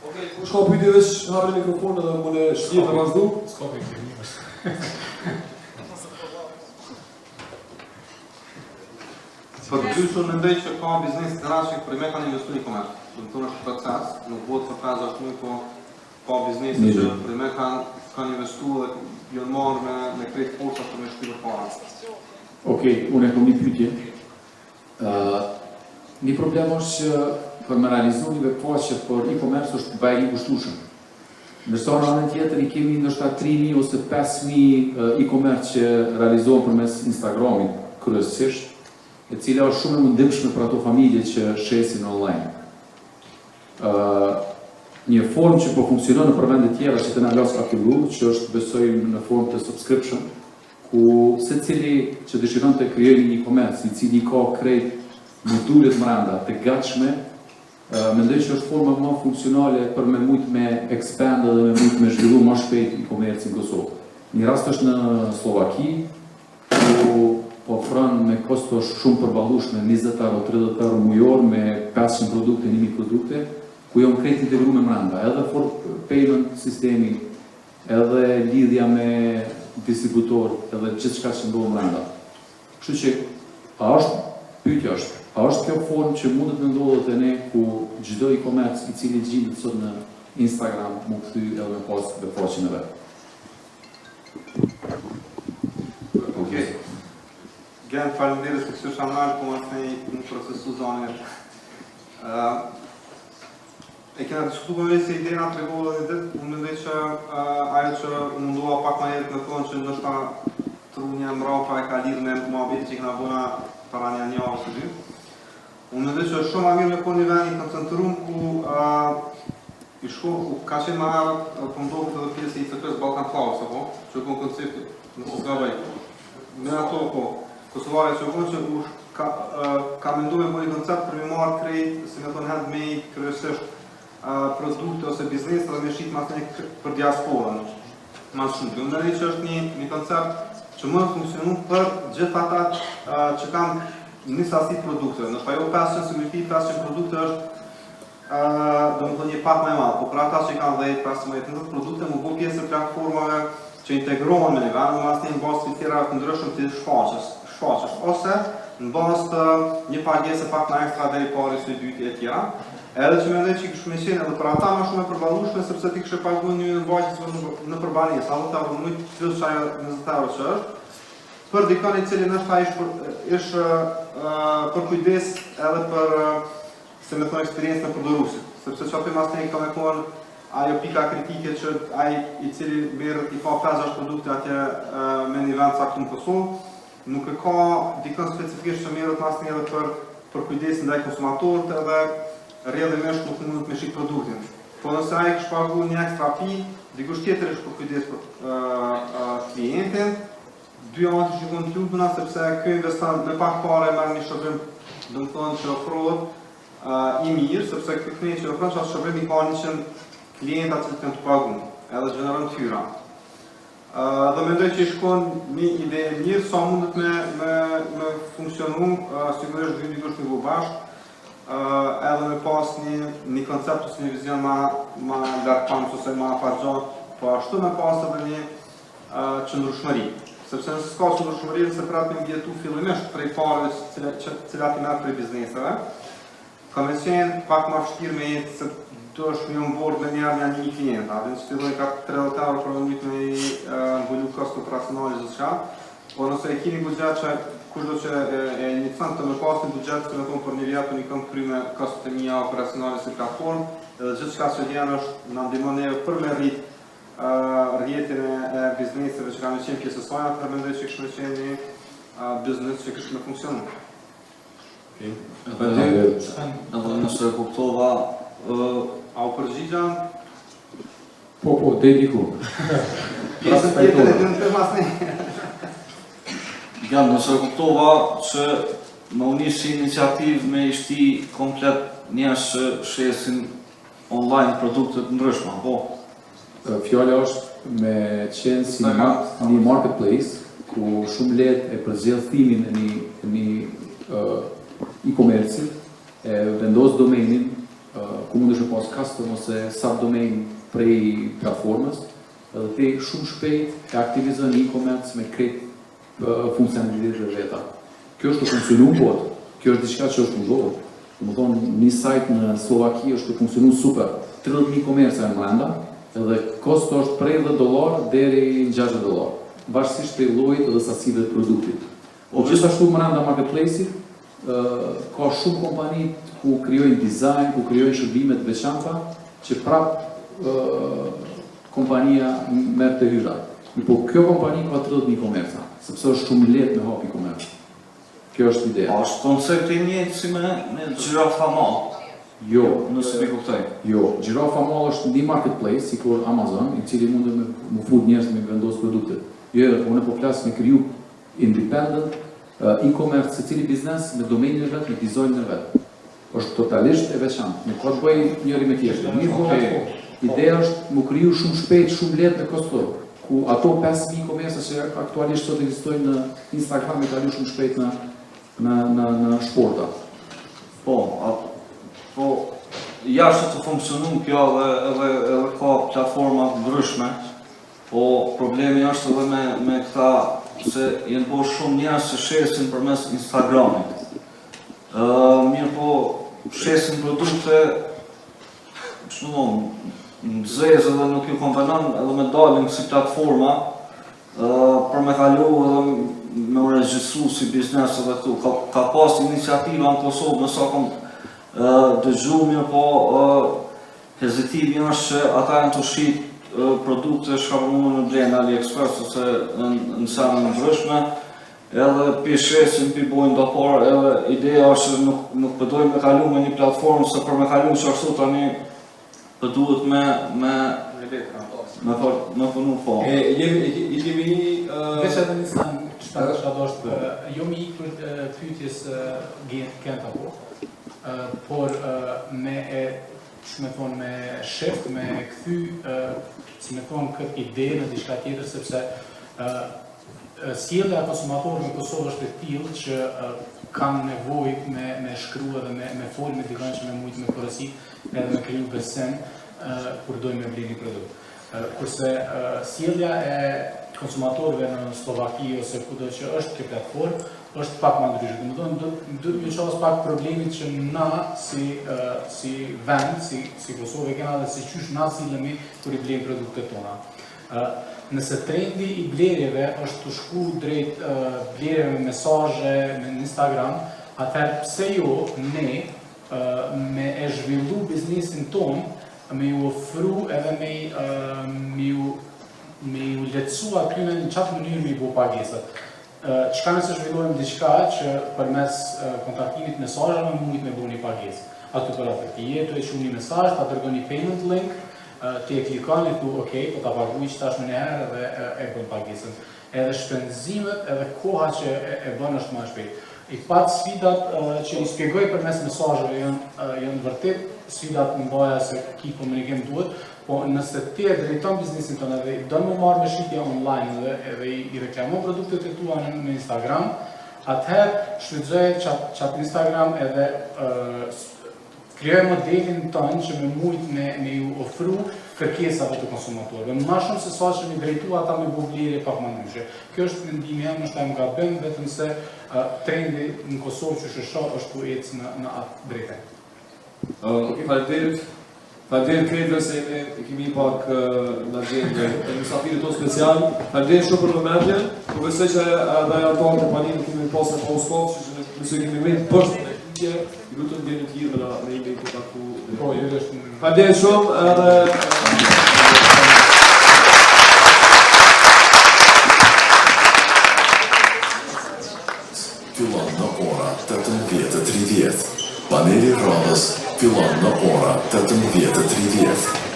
Okej, kush ka pyetje veç hapi mikrofonin dhe më në shqip të vazhdu? S'ka pyetje. Për dyshun mendoj që ka biznes të rashik për me kanë investu një komerç. Do të thonë është proces, nuk bëhet për 5-6 muaj, po ka biznese që për me kanë investu dhe janë marrë me krejt forca për me shtypër para. Okej, unë e kom një pyetje. Një problem është që për me realizu një vepraqe për e-commerce është bëj i kushtueshëm. Ndërsa në anën tjetër i kemi ndoshta 3.000 ose 5.000 e-commerce që realizohen përmes Instagramit kryesisht, e cila është shumë e mundimshme për ato familje që shesin online. Një formë që po funksionon në për vende tjera që të nga ka fillu, që është besoj në formë të subscription, ku se cili që dëshiron të krijojë një e-commerce, i cili ka krejt modulet mrenda të gatshme, mendoj që është forma më funksionale për me mujt me expand dhe me mujt me zhvillu më shpejt e-commerce në Kosovë. Një rast është në Slovaki, ku po ofron me kosto shumë përballueshme 20 euro, 30 euro mujor me 500 produkte, 1000 produkte, ku janë krejt integruar mrenda, edhe for payment sistemi, edhe lidhja me distributor, edhe gjithçka që ndodh mrenda. Kështu që pyetja është, a është kjo formë që mundet të ndodhet e ne ku çdo e-commerce i cili gjendet sot në Instagram mund të thyë edhe me pas vepraqen e vet? Okej. Gjen faleminderit se kështu shanal, po më në procesu zonë. E kena diskutuar me se ideja të rregulla dhe ditë, unë mendoj që ajo që mundua pak më herët me thonë që ndoshta trunja mbrapa e ka lidhur me mohabetin që kena bëna para një javë ose dy. Unë mendoj që është shumë më mirë me po një vend i koncentruar ku i shku ka qenë më herët po ndohet edhe pjesë i ICK-s Balkan Cloud, apo që kon koncepti, nëse s'gaboj. Me ato po Kosovare që konë që ka mendu me bëjë koncept për me marrë krejt, si me thonë handmade, kryesisht produkte ose biznes dhe me shqit mas një për diasporën. Mas shumë të ndërri që është një koncept që më në funksionu për gjithë ata që kanë një sasi produkte. Nështë ajo 500 sigurifi, 500 produkte është do më thonë një pak më e madhë, po për ata që kanë 10-15 produkte më bëjë pjesë e platformave që integrohen me një vend, në mas një në bazë të tjera të ndryshëm të shfaqës, ose në bazë të një pagese pak më ekstra deri pari së dyti e tjera. Edhe që mendoj që kështu me qenë edhe për ata më shumë e përballueshme sepse ti kishe paguar një invoice në përbanesë, apo ta vëmoj plus çajo 20 euro që është, për dikon i cili ndoshta ishte për kujdes edhe për se me thonë eksperiencë në përdoruesit, sepse çfarë mas ne ka me kon ajo pika kritike që ai i cili merret i ka 5-6 produkte atje me një vend caktuar në Kosovë, nuk e ka dikon specifikisht që merret mas një edhe për kujdesin ndaj konsumatorët edhe rrjedhimisht nuk mundet me shik produktin. Po nëse ai kishte pagu një ekstra pi, dikush tjetër është për kujdes për klientin, dy anët ishin kontributuna sepse ky investon me pak parë merr një shërbim, domethënë që ofrohet i mirë, sepse ky klient që ofron çfarë shërbimi ka 100 klienta që kanë të paguën, edhe gjeneron fyra. Dhe mendoj që shkon një ide e mirë, sa mundet me funksionu, sigurisht dy dikush me bu bashkë, edhe me pas një koncept ose një vizion ma lartëpamës ose ma afatgjatë, po ashtu me pas edhe një qëndrueshmëri. Sepse nëse s'ka qëndrueshmëri, nëse pratë me mbjetu fillimisht prej parëve cilat i merr prej bizneseve, ka me qenë pak ma vështirë me jetë se do është me onboard me njerë një klienta, dhe në që filloj ka 30 euro për mëndyt me mbullu kost operacionali zë qa, po nëse e kini budget që kushdo që e një cent të me pas një budget që me tonë për një vjetë, një kam kry me kostet e mija operacionale si platform, edhe gjithë qka që djenë është në ndimon neve për me rrjetin e bizneseve që ka me qenë pjesë sajna, të mendoj që kështë me qenë një biznes që kështë me funksionu. Edhe nëse kuptova, a u përgjigjan? Po, dhe diku. Pjesë tjetër e të në mas ne. Jam nëse kuptova që më unisi iniciativë me ishti komplet njerëz që shesin online produktet ndryshme, po? Fjala është me qenë si një marketplace, ku shumë lehtë e përzgjedh thimin e një e-commerce, e vendos domenin, ku mundesh me pas custom ose subdomain prej platformës, edhe ti shumë shpejt e aktivizon e-commerce me krejt funksionalitetet e veta. Kjo është të funksionu bot, kjo është diçka që është ndodhur. Domethënë, një sajt në Slovaki është të funksionu super. 30.000 komerca në brenda, edhe kosto është prej $10 deri në $60, varësisht prej llojit dhe sasive të produktit. Po gjithashtu brenda marketplace-it ka shumë kompani ku krijojnë dizajn, ku krijojnë shërbime të veçanta që kompania merr të hyra. Po kjo kompani ka 30.000 komerca, sepse është shumë lehtë me hap e-commerce. Kjo është ideja. A është koncepti i njëjtë si me gjirafa mall? Jo, nëse mi kuptoj. Jo, gjirafa mall është një marketplace, sikur Amazon, i cili mund të më fut njerëz me vendos produktet. Jo, unë po flas me kriju independent e-commerce, secili biznes me domenin e vet, me dizajnin e vet. Është totalisht e veçantë, nuk ka të bëjë njëri me tjetrin. Ideja është më kriju shumë shpejt, shumë lehtë me kosto. Ku ato 5.000 komerca që aktualisht sot ekzistojnë në Instagram e kalojnë shumë shpejt në shporta. Po, jashtë të funksionun kjo edhe ka platforma ndryshme, po problemi është edhe me këta se jenë po shumë njerëz që shesin përmes Instagramit. Mirë po, shesin produkte, në zezë edhe nuk ju konvenon edhe me dalin si platforma për me kalu edhe me u regjistru si biznes edhe këtu. Ka pas iniciativa në Kosovë nësa kom dëgju mirë po hezitimi është që ata janë të shit produkte shkapunur në blenë AliExpress ose në senë në ndryshme edhe pishesin, bojnë do parë edhe ideja është nuk përdojnë me kalu me një platformë se për me kalu që ashtu tani për duhet me punu po. I kemi një... Veç edhe një stanë, që është, jo mi i për pyetjes kënta po, por me shift, me këthy, si me thonë këtë ide në diçka tjetër, sepse sjellja e konsumatorëve në Kosovë është e tillë që kanë nevojë me shkru edhe me folë me dikën që me mujtë me porosit edhe me kriju besim kur dojnë me bli një produkt. Kurse sjellja e konsumatorëve në Slovaki ose kudo që është kjo platformë është pak më ndryshe. Domethënë do të ços pak problemit që na si vend, si Kosovë kena dhe si qysh na sillemi kur i blejmë produktet tona. Nëse trendi i blerjeve është të shku drejt blerjeve me mesazhe në Instagram, atëherë pse jo ne me e zhvillu biznesin ton, me ju ofru edhe me ju lehtësu aty në qatë mënyrë me i bo pagesat. Çka nëse zhvillojmë diçka që përmes kontaktimit mesazheve mund me bo një pagesë. aty për atë. Ti jetu e shumë një mesazh, ta dërgon një payment link, ti e klikon e thu, ok, po ta paguaj tash më herë dhe e bën pagesën. Edhe shpenzimet, edhe koha që e bën është më e shpejt. I pat sfidat që i shpjegoj përmes mesazheve janë vërtet sfidat në baja se ki komunikim duhet, po nëse ti e drejton biznesin tonë edhe i don më marrë me shitja online edhe i reklamon produktet e tua në Instagram, atëherë shfrytëzoje qatë Instagram edhe krijoj modelin tonë që me mujt me ju ofru kërkesave të konsumatorëve. Më shumë se sa që mi drejtu ata me bublirje pak më ndryshe. Kjo është mendimi jam, është e nga bëm, vetëm se trendi në Kosovë që shësha është ku ecë në atë drejtë. Faleminderit krejtëve se e kemi pak në agjendë e mësafirit tonë special. Faleminderit shumë për vëmendjen. Po besoj që edhe ato kompaninë kemi pasur në Kosovë, që nëse kemi mend poshtë në pyetje, i lutem deri në të tjerë me ide të taku. Po, është Faleminderit shumë edhe Fillon në ora 18:30. Paneli radhës fillon në ora 18:30.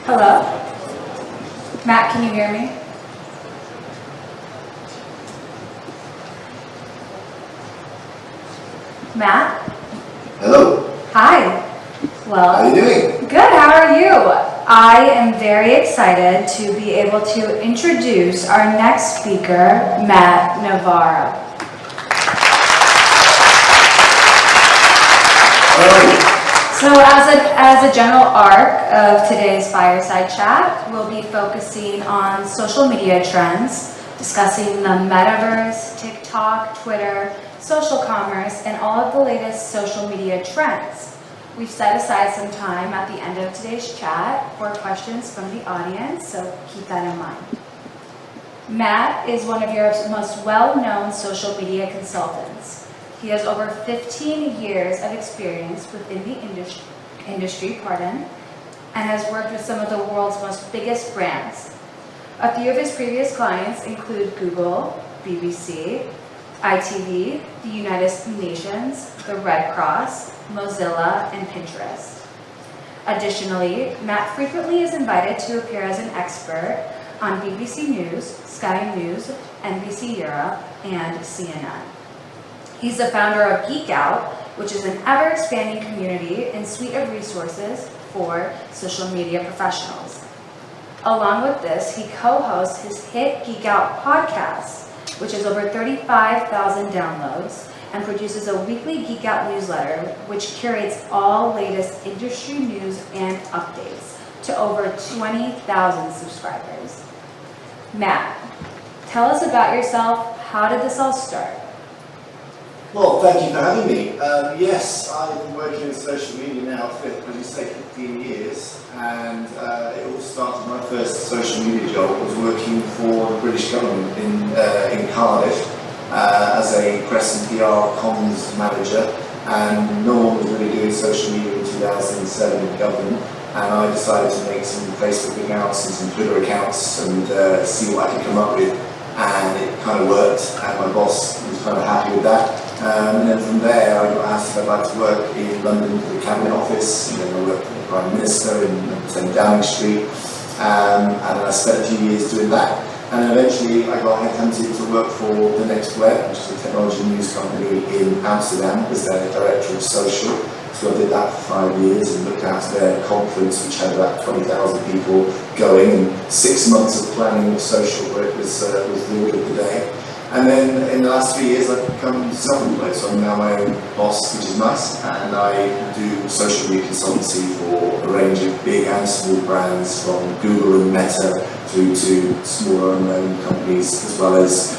Hello? Matt, can you hear me? Matt? Hello. Hi. Well, How are you doing? good. How are you? I am very excited to be able to introduce our next speaker, Matt Navarro. Hello. So as a general arc of today's fireside chat, we'll be focusing on social media trends, discussing the metaverse, TikTok, Twitter, social commerce, and all of the latest social media trends. We've set aside some time at the end of today's chat for questions from the audience, so keep that in mind. Matt is one of Europe's most well-known social media consultants. He has over 15 years of experience within the industry, and has worked with some of the world's most biggest brands. A few of his previous clients include Google, BBC, ITV, the United Nations, the Red Cross, Mozilla, and Pinterest. Additionally, Matt frequently is invited to appear as an expert on BBC News, Sky News, NBC Europe, and CNN. He's the founder of Geek Out, which is an ever-expanding community and suite of resources for social media professionals. Along with this, he co-hosts his hit Geek Out podcast, which has over 35,000 downloads, and produces a weekly Geek Out newsletter, which curates all latest industry news and updates to over 20,000 subscribers. Matt, tell us about yourself. How did this all start? Well, thank you for having me. Yes, I've been working in social media now for, as you say, 15 years, and it all started. My first social media job was working for the British government in Cardiff as a press and PR comms manager, and no one was really doing social media in 2007 in government, and I decided to make some Facebook accounts and some Twitter accounts and see what I could come up with, and it kind of worked, and my boss was kind of happy with that. And then from there, I got asked to go back to work in London for the Cabinet Office, and then I worked for the Prime Minister in 10 Downing Street, and I spent a few years doing that. And eventually I got headhunted to work for The Next Web, which is a technology news company in Amsterdam, as their director of social. So I did that for 5 years and looked after their conference, which had about 20,000 people going, and 6 months of planning of social work was the order of the day. And then in the last 3 years, I've become self-employed, so I'm now my own boss, which is nice, and I do social media consultancy for a range of big and small brands, from Google and Meta through to smaller unknown companies, as well as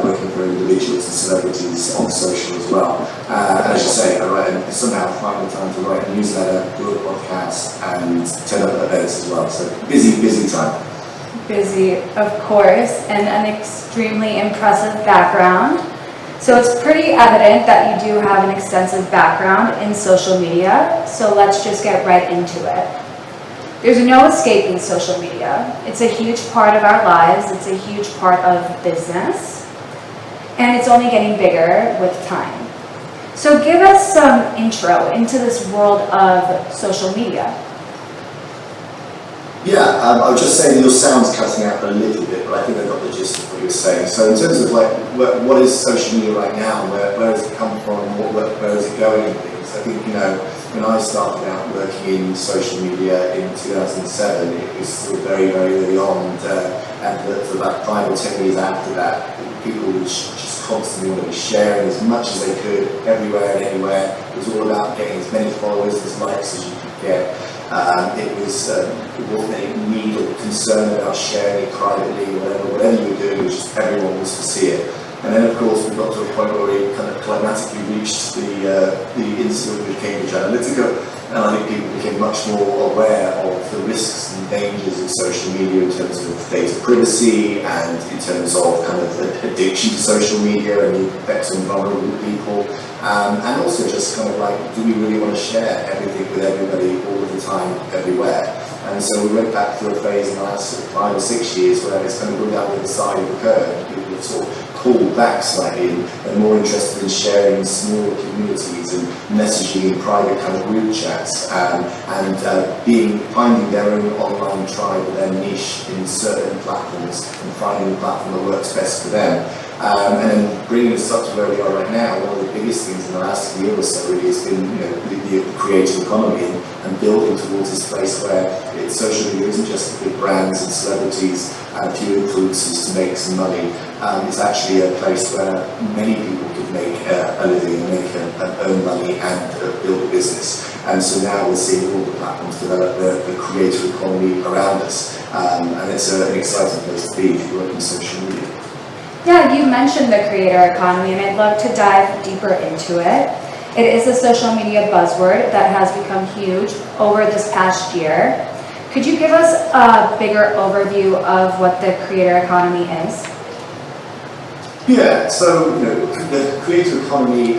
working for individuals and celebrities on social as well. And as you say, I somehow find the time to write a newsletter, do a podcast, and turn up at events as well. So busy time. Busy, of course, and an extremely impressive background. So it's pretty evident that you do have an extensive background in social media, so let's just get right into it. There's no escaping social media. It's a huge part of our lives, it's a huge part of business, and it's only getting bigger with time. So give us some intro into this world of social media. Yeah, I was just saying your sound's cutting out a little bit, but I think I got the gist of what you were saying. So in terms of like, what is social media right now, where has it come from, where is it going and things, I think, you know, when I started out working in social media in 2007, it was still very, very early on, and for about 5 or 10 years after that, people would just constantly want to be sharing as much as they could, everywhere and anywhere. It was all about getting as many followers, as likes as you could get. It wasn't any need or concern about sharing it privately or whatever you were doing, it was just everyone wants to see it. And then of course we got to a point where we kind of climatically reached the incident with Cambridge Analytica, and I think people became much more aware of the risks and dangers of social media in terms of data privacy and in terms of kind of addiction to social media and the effects on vulnerable people. And also just kind of like, do we really want to share everything with everybody all of the time, everywhere? And so we went back through a phase in the last 5 or 6 years where it's kind of gone down to the side of the curve. People have sort of pulled back slightly and are more interested in sharing in smaller communities and messaging in private kind of group chats and finding their own online tribe or their niche in certain platforms and finding the platform that works best for them. And then bringing us up to where we are right now, one of the biggest things in the last year or so really has been, the creative economy and building towards this place where social media isn't just the big brands and celebrities and a few influencers to make some money. It's actually a place where many people could make a living and earn money and build a business. And so now we're seeing all the platforms develop the creator economy around us. And it's an exciting place to be if you work in social media. Yeah, you mentioned the creator economy, and I'd love to dive deeper into it. It is a social media buzzword that has become huge over this past year. Could you give us a bigger overview of what the creator economy is? Yeah, so the creator economy,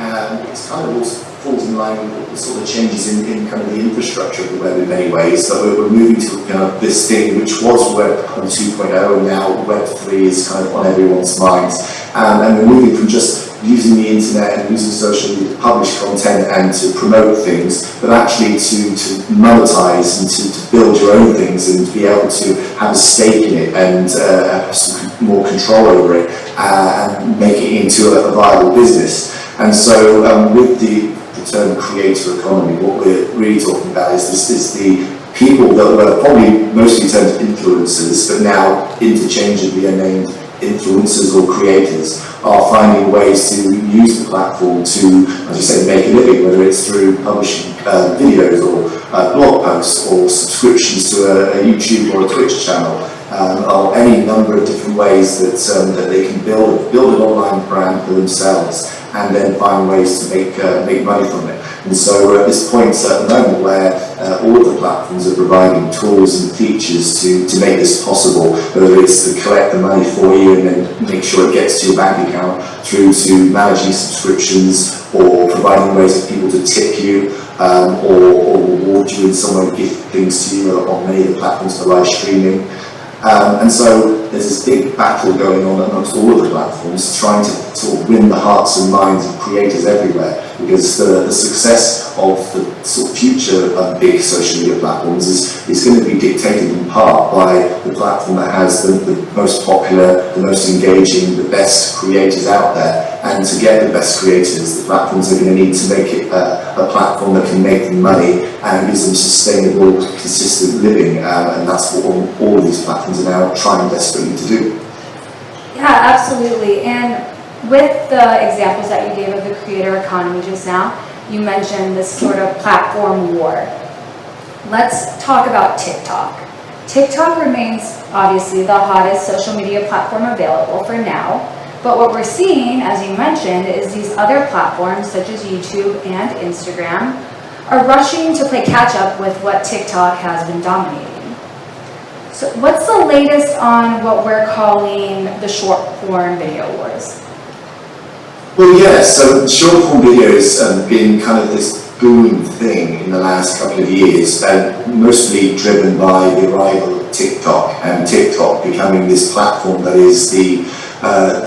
it's kind of also falls in line with the sort of changes in kind of the infrastructure of the web in many ways. So we're moving to kind of this thing which was Web 2.0 and now Web 3 is kind of on everyone's minds. And we're moving from just using the internet and using social media to publish content and to promote things, but actually to monetize and to build your own things and to be able to have a stake in it and have some more control over it and make it into a viable business. And so with the term creator economy, what we're really talking about is the people that were probably mostly termed influencers, but now interchangeably are named influencers or creators, are finding ways to use the platform to, as you say, make a living, whether it's through publishing videos or blog posts or subscriptions to a YouTube or a Twitch channel, or any number of different ways that they can build an online brand for themselves and then find ways to make money from it. And so we're at this point at the moment where all of the platforms are providing tools and features to make this possible, whether it's to collect the money for you and then make sure it gets to your bank account, through to managing subscriptions or providing ways for people to tip you or reward you in some way, gift things to you on many of the platforms for live streaming. And so there's this big battle going on amongst all of the platforms, trying to sort of win the hearts and minds of creators everywhere, because the success of the sort of future of big social media platforms is going to be dictated in part by the platform that has the most popular, the most engaging, the best creators out there. And to get the best creators, the platforms are going to need to make it a platform that can make them money and gives them sustainable, consistent living. And that's what all of these platforms are now trying desperately to do. Yeah, absolutely. And with the examples that you gave of the creator economy just now, you mentioned this sort of platform war. Let's talk about TikTok. TikTok remains obviously the hottest social media platform available for now. But what we're seeing, as you mentioned, is these other platforms such as YouTube and Instagram are rushing to play catch up with what TikTok has been dominating. So what's the latest on what we're calling the short form video wars? Well, yeah, so short form video has been kind of this booming thing in the last couple of years, and mostly driven by the arrival of TikTok, and TikTok becoming this platform that is the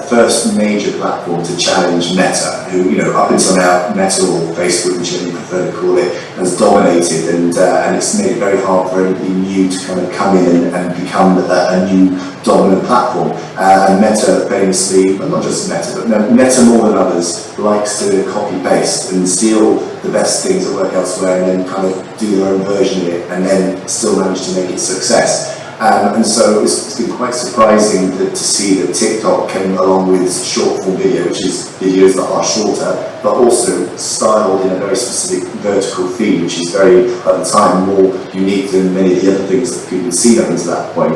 first major platform to challenge Meta, who, up until now, Meta or Facebook, whichever you prefer to call it, has dominated, and it's made it very hard for anybody new to kind of come in and become a new dominant platform. And Meta famously, well, not just Meta, but Meta more than others, likes to copy-paste and steal the best things that work elsewhere and then kind of do their own version of it and then still manage to make it success. And so it's been quite surprising to see that TikTok came along with short form video, which is videos that are shorter, but also styled in a very specific vertical feed, which is very, at the time, more unique than many of the other things that people had seen up until that point.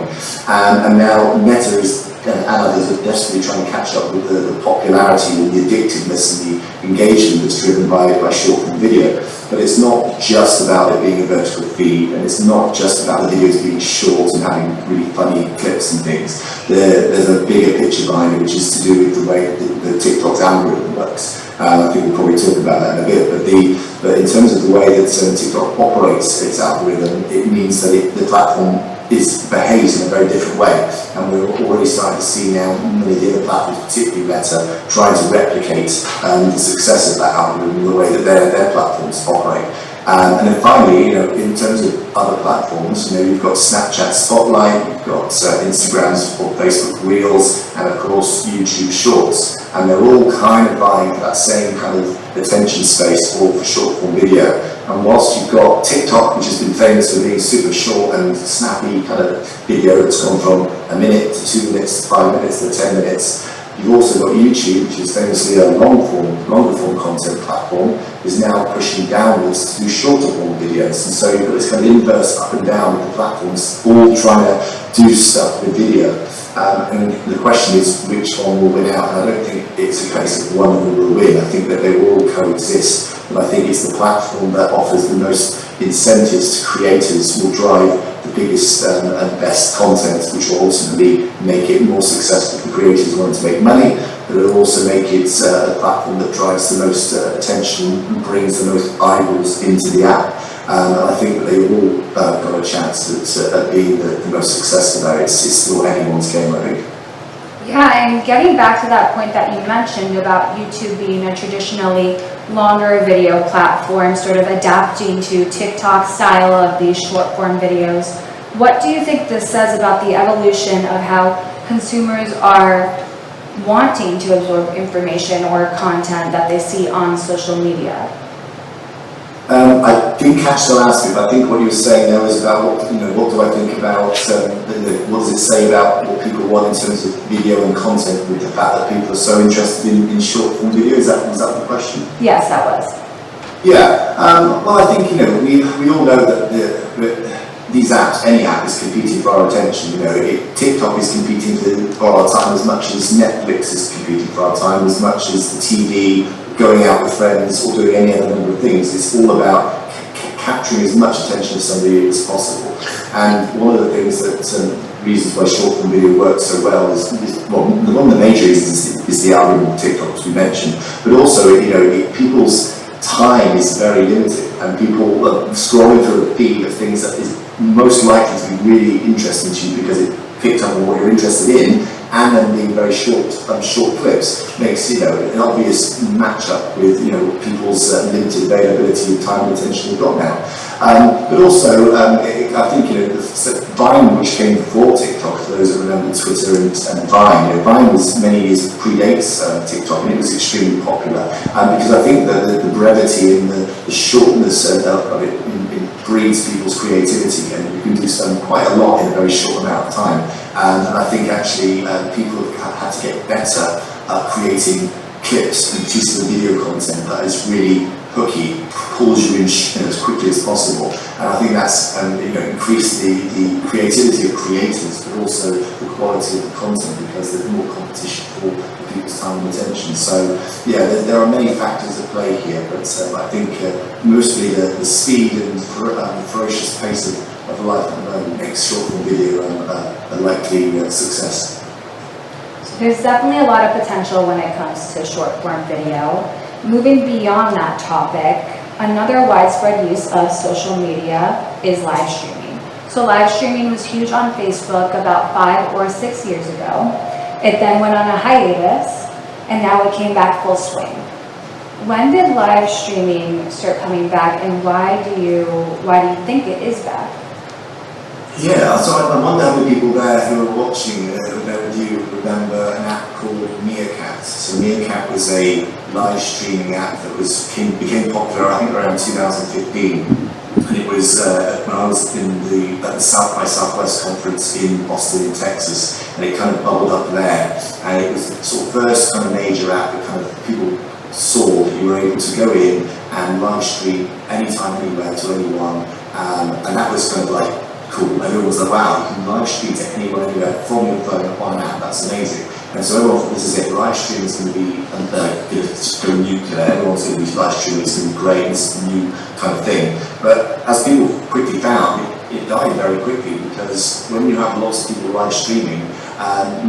And now Meta and others are desperately trying to catch up with the popularity and the addictiveness and the engagement that's driven by short form video. But it's not just about it being a vertical feed, and it's not just about the videos being short and having really funny clips and things. There's a bigger picture behind it, which is to do with the way the TikTok's algorithm works. I think we'll probably talk about that in a bit, but in terms of the way that TikTok operates its algorithm, it means that the platform behaves in a very different way, and we're already starting to see now many of the other platforms, particularly Meta, trying to replicate the success of that algorithm in the way that their platforms operate. And then finally, in terms of other platforms, you've got Snapchat Spotlight, you've got Instagram's or Facebook Reels, and of course YouTube Shorts, and they're all kind of vying for that same kind of attention space, all for short form video. And whilst you've got TikTok, which has been famous for being super short and snappy kind of video that's gone from a minute to 2 minutes to 5 minutes to 10 minutes, you've also got YouTube, which is famously a longer form content platform, is now pushing downwards to do shorter form videos. And so you've got this kind of inverse up and down with the platforms all trying to do stuff with video. And the question is which one will win out, and I don't think it's a case of one of them will win. I think that they will all coexist, but I think it's the platform that offers the most incentives to creators will drive the biggest and best content, which will ultimately make it more successful for creators wanting to make money, but it'll also make it a platform that drives the most attention and brings the most eyeballs into the app. And I think that they've all got a chance at being the most successful there. It's still anyone's game, I think. Yeah, and getting back to that point that you mentioned about YouTube being a traditionally longer video platform, sort of adapting to TikTok's style of these short form videos, what do you think this says about the evolution of how consumers are wanting to absorb information or content that they see on social media? I didn't catch the last bit, but I think what you were saying there was about what do I think about, what does it say about what people want in terms of video and content, with the fact that people are so interested in short form video? Was that the question? Yes, that was. Yeah, well, I think, we all know that these apps, any app is competing for our attention. TikTok is competing for our time as much as Netflix is competing for our time, as much as the TV, going out with friends, or doing any other number of things. It's all about capturing as much attention of somebody as possible. And one of the things that reasons why short form video works so well is one of the major reasons is the algorithm of TikTok, as we mentioned, but also people's time is very limited, and people are scrolling through a feed of things that is most likely to be really interesting to you because it picked up on what you're interested in, and then being very short clips makes an obvious match-up with people's limited availability of time and attention they've got now. But also, I think Vine, which came before TikTok, for those that remember Twitter and Vine, Vine was many years predates TikTok, and it was extremely popular because I think that the brevity and the shortness of it breeds people's creativity, and you can do quite a lot in a very short amount of time. And I think actually people have had to get better at creating clips and pieces of video content that is really hooky, pulls you in as quickly as possible. And I think that's increased the creativity of creators, but also the quality of the content, because there's more competition for people's time and attention. So yeah, there are many factors at play here, but I think mostly the speed and ferocious pace of life at the moment makes short form video a likely success. So there's definitely a lot of potential when it comes to short form video. Moving beyond that topic, another widespread use of social media is live streaming. So live streaming was huge on Facebook about 5 or 6 years ago. It then went on a hiatus, and now it came back full swing. When did live streaming start coming back, and why do you think it is back? Yeah, so I wonder how many people there who are watching you remember an app called Meerkat. So Meerkat was a live streaming app that became popular, I think, around 2015. And it was when I was at the South by Southwest conference in Austin, Texas, and it kind of bubbled up there. And it was the sort of first kind of major app that kind of people saw that you were able to go in and live stream anytime, anywhere to anyone. And that was kind of like cool. Everyone was like, wow, you can live stream to anyone, anywhere from your phone on an app. That's amazing. And so everyone thought, this is it. Live streaming is going to be just go nuclear. Everyone's going to be live streaming. It's going to be great. This is the new kind of thing. But as people quickly found, it died very quickly, because when you have lots of people live streaming,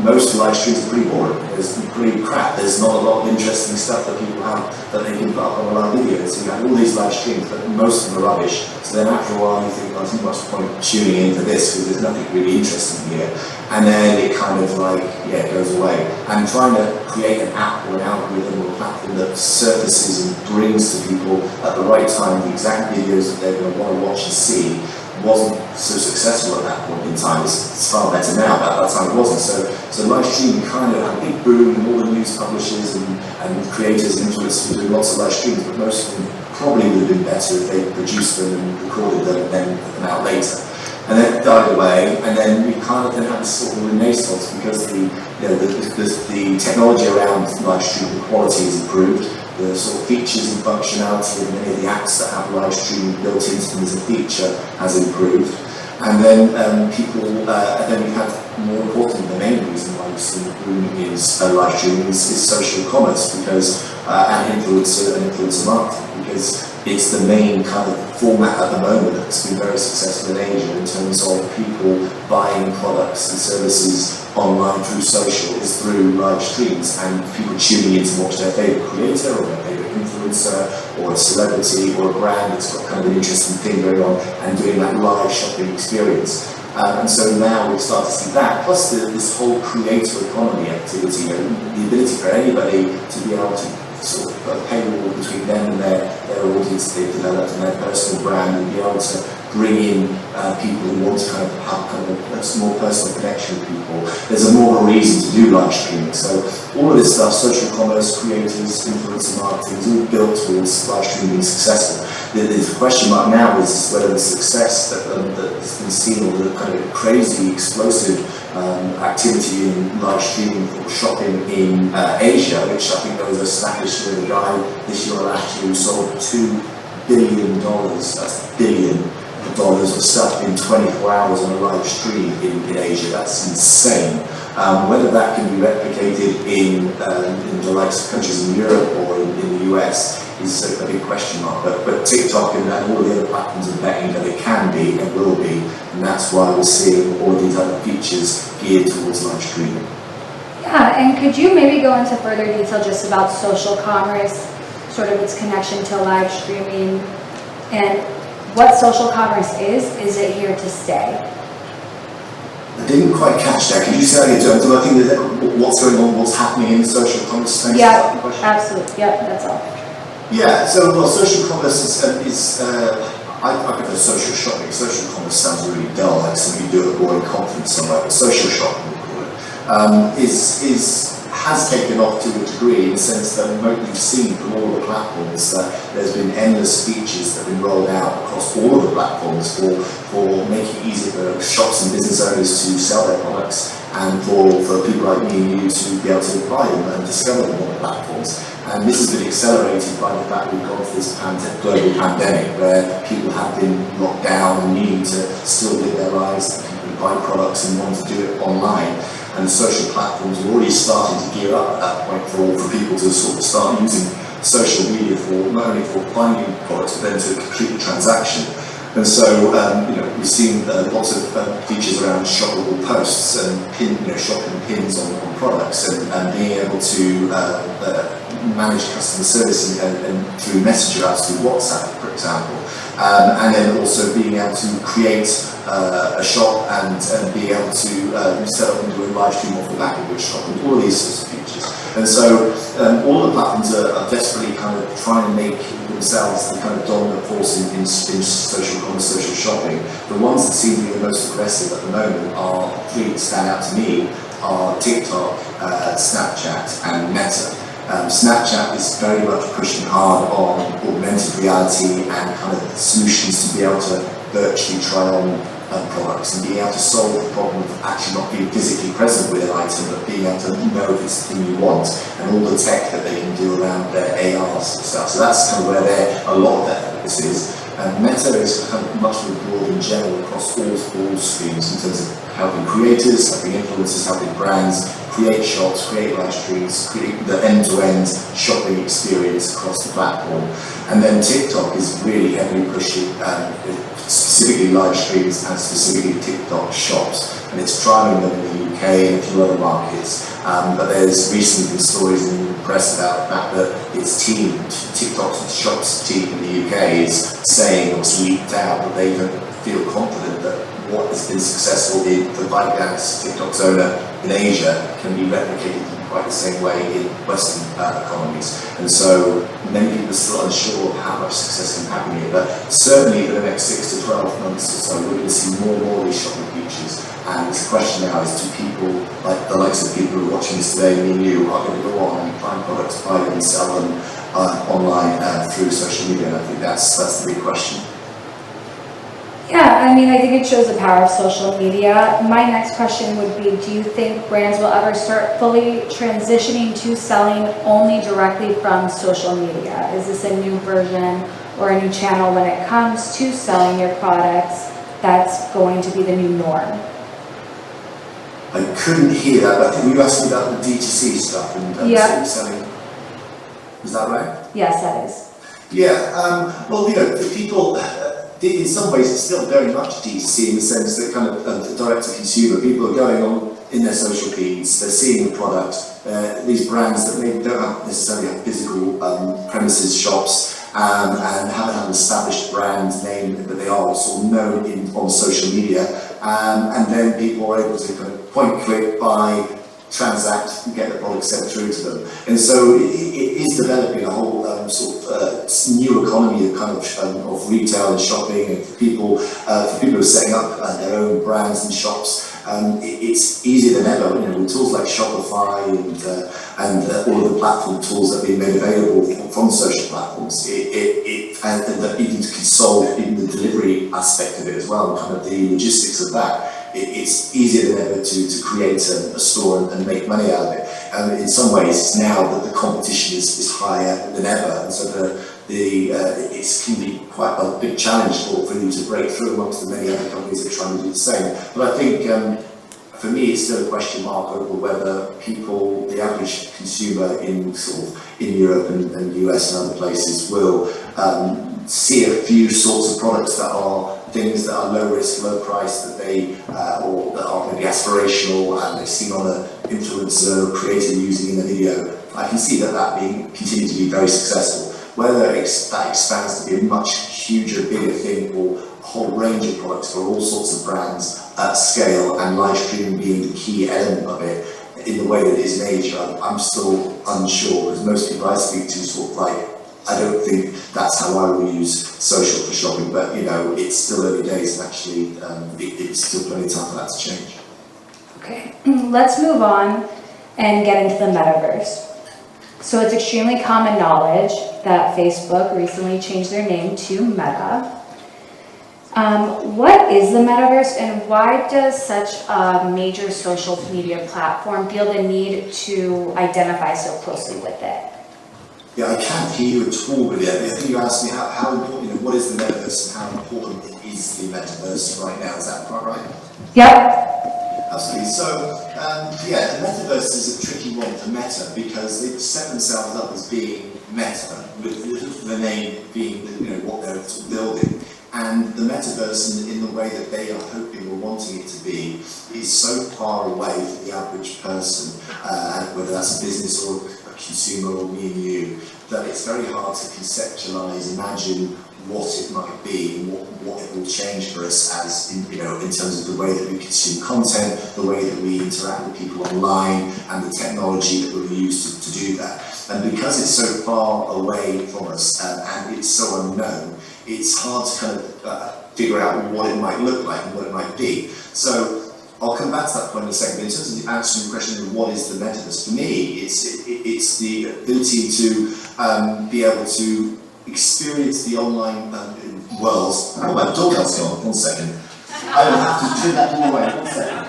most live streams are pretty boring. It's pretty crap. There's not a lot of interesting stuff that people have that they can put up on a live video. So you have all these live streams, but most of them are rubbish. So then after a while you think, well, there's not much point tuning into this because there's nothing really interesting here. And then it kind of like, yeah, goes away. And trying to create an app or an algorithm or a platform that surfaces and brings to people at the right time the exact videos that they're going to want to watch and see wasn't so successful at that point in time. It's far better now, but at that time it wasn't. So live streaming kind of had a big boom, and all the news publishers and creators and influencers were doing lots of live streams, but most of them probably would have been better if they produced them and recorded them and then put them out later. And then it died away, and then we kind of then had this sort of renaissance because the technology around live streaming quality has improved. The sort of features and functionality of many of the apps that have live streaming built into them as a feature has improved. And then then we had, more important, the main reason why we've seen the boom in live streaming is social commerce, because and influencer marketing, because it's the main kind of format at the moment that's been very successful in Asia in terms of people buying products and services online through social, is through live streams and people tuning in to watch their favourite creator or their favourite influencer or a celebrity or a brand that's got kind of an interesting thing going on and doing that live shopping experience. And so now we start to see that, plus this whole creator economy activity, the ability for anybody to be able to sort of put a paywall between them and their audience they've developed and their personal brand, and be able to bring in people who want to kind of have kind of a more personal connection with people. There's a more of a reason to do live streaming. So all of this stuff, social commerce, creators, influencer marketing, is all built towards live streaming being successful. The question mark now is whether the success that's been seen, or the kind of crazy, explosive activity in live streaming or shopping in Asia, which I think there was a statistic with a guy this year or last year who sold $2 billion, that's billion dollars of stuff in 24 hours on a live stream in Asia. That's insane. Whether that can be replicated in the likes of countries in Europe or in the US is a big question mark. But TikTok and all the other platforms are betting that it can be and will be, and that's why we're seeing all these other features geared towards live streaming. Yeah, and could you maybe go into further detail just about social commerce, sort of its connection to live streaming, and what social commerce is? Is it here to stay? I didn't quite catch that. Could you say that again? Do I think that what's going on, what's happening in the social commerce space? Yeah, absolutely. Yep, that's all. Yeah, so well, social commerce is I prefer social shopping. Social commerce sounds really dull, like something you do at a boring conference somewhere, but social shopping, we call it, has taken off to a degree, in the sense that you've seen from all the platforms that there's been endless features that have been rolled out across all of the platforms for making it easier for shops and business owners to sell their products, and for people like me and you to be able to buy them and discover them on the platforms. And this has been accelerated by the fact we've gone through this global pandemic, where people have been locked down and needing to still live their lives and buy products and want to do it online. And social platforms are already starting to gear up at that point for people to sort of start using social media for not only for finding products, but then to complete the transaction. And so, we've seen lots of features around shoppable posts and shopping pins on products, and being able to manage customer service and through messenger apps, through WhatsApp, for example, and then also being able to create a shop and being able to set up and do a live stream off the back of your shop, and all of these sorts of features. And so all the platforms are desperately kind of trying to make themselves the kind of dominant force in social commerce, social shopping. The ones that seem to be the most aggressive at the moment are three that stand out to me are TikTok, Snapchat, and Meta. Snapchat is very much pushing hard on augmented reality and kind of solutions to be able to virtually try on products and being able to solve the problem of actually not being physically present with an item, but being able to know if it's the thing you want, and all the tech that they can do around their ARs and stuff. So that's kind of where a lot of their focus is. And Meta is kind of much more broad in general across all streams in terms of helping creators, helping influencers, helping brands create shops, create live streams, create the end-to-end shopping experience across the platform. And then TikTok is really heavily pushing specifically live streams and specifically TikTok shops, and it's trialing them in the UK UK and a few other markets. But there's recently been stories in the press about the fact that its team, TikTok's Shops team in the UK, is saying, or it's leaked out, that they don't feel confident that what has been successful in the ByteDance, TikTok's owner in Asia, can be replicated in quite the same way in Western economies. And so many people are still unsure of how much success can happen here. But certainly for the next 6 to 12 months or so, we're going to see more and more of these shopping features. And the question now is, do people, like the likes of people who are watching this today, me and you, are going to go on and find products, buy them and sell them online through social media? And I think that's the big question. Yeah, I mean, I think it shows the power of social media. My next question would be, do you think brands will ever start fully transitioning to selling only directly from social media? Is this a new version or a new channel when it comes to selling your products that's going to be the new norm? I couldn't hear that, but I think you asked me about the D2C stuff and sort of selling. Is that right? Yes, that is. Yeah, well, you know, people, in some ways it's still very much D2C in the sense that kind of direct to consumer. People are going on in their social feeds, they're seeing the product, these brands that maybe don't necessarily have physical premises, shops, and haven't had an established brand name, but they are sort of known on social media, and then people are able to kind of point, click, buy, transact, and get the product sent through to them. And so it is developing a whole sort of new economy of kind of retail and shopping, and for people who are setting up their own brands and shops. It's easier than ever. You know, with tools like Shopify and all of the platform tools that have been made available from social platforms, and that even can solve even the delivery aspect of it as well, and kind of the logistics of that. It's easier than ever to create a store and make money out of it. And in some ways, now that the competition is higher than ever, and so it can be quite a big challenge for you to break through amongst the many other companies that are trying to do the same. But I think for me, it's still a question mark over whether people, the average consumer in Europe and the US and other places, will see a few sorts of products that are things that are low risk, low price, that they or that are maybe aspirational and they've seen on an influencer or creator using in a video. I can see that continue to be very successful. Whether that expands to be a much huger, bigger thing, or a whole range of products for all sorts of brands at scale, and live streaming being the key element of it in the way that it is in Asia, I'm still unsure, because most people I speak to sort of like, I don't think that's how I will use social for shopping, but you know, it's still early days, and actually it's still plenty of time for that to change. Okay, let's move on and get into the metaverse. So it's extremely common knowledge that Facebook recently changed their name to Meta. What is the metaverse, and why does such a major social media platform feel the need to identify so closely with it? Yeah, I can't hear you at all really. I think you asked me how important, you know, what is the metaverse and how important is the metaverse right now. Is that quite right? Yep. Absolutely. So, yeah, the metaverse is a tricky one for Meta because they set themselves up as being Meta, with the name being, you know, what they're building. And the metaverse, in the way that they are hoping or wanting it to be, is so far away from the average person, whether that's a business or a consumer or me and you, that it's very hard to conceptualize, imagine what it might be and what it will change for us as in terms of the way that we consume content, the way that we interact with people online, and the technology that we'll use to do that. And because it's so far away from us and it's so unknown, it's hard to kind of figure out what it might look like and what it might be. So I'll come back to that point in a second. In terms of answering the question of what is the metaverse, for me, it's the ability to be able to experience the online world. Oh, my doorbell's gone. 1 second. I will have to turn that door away. 1 second.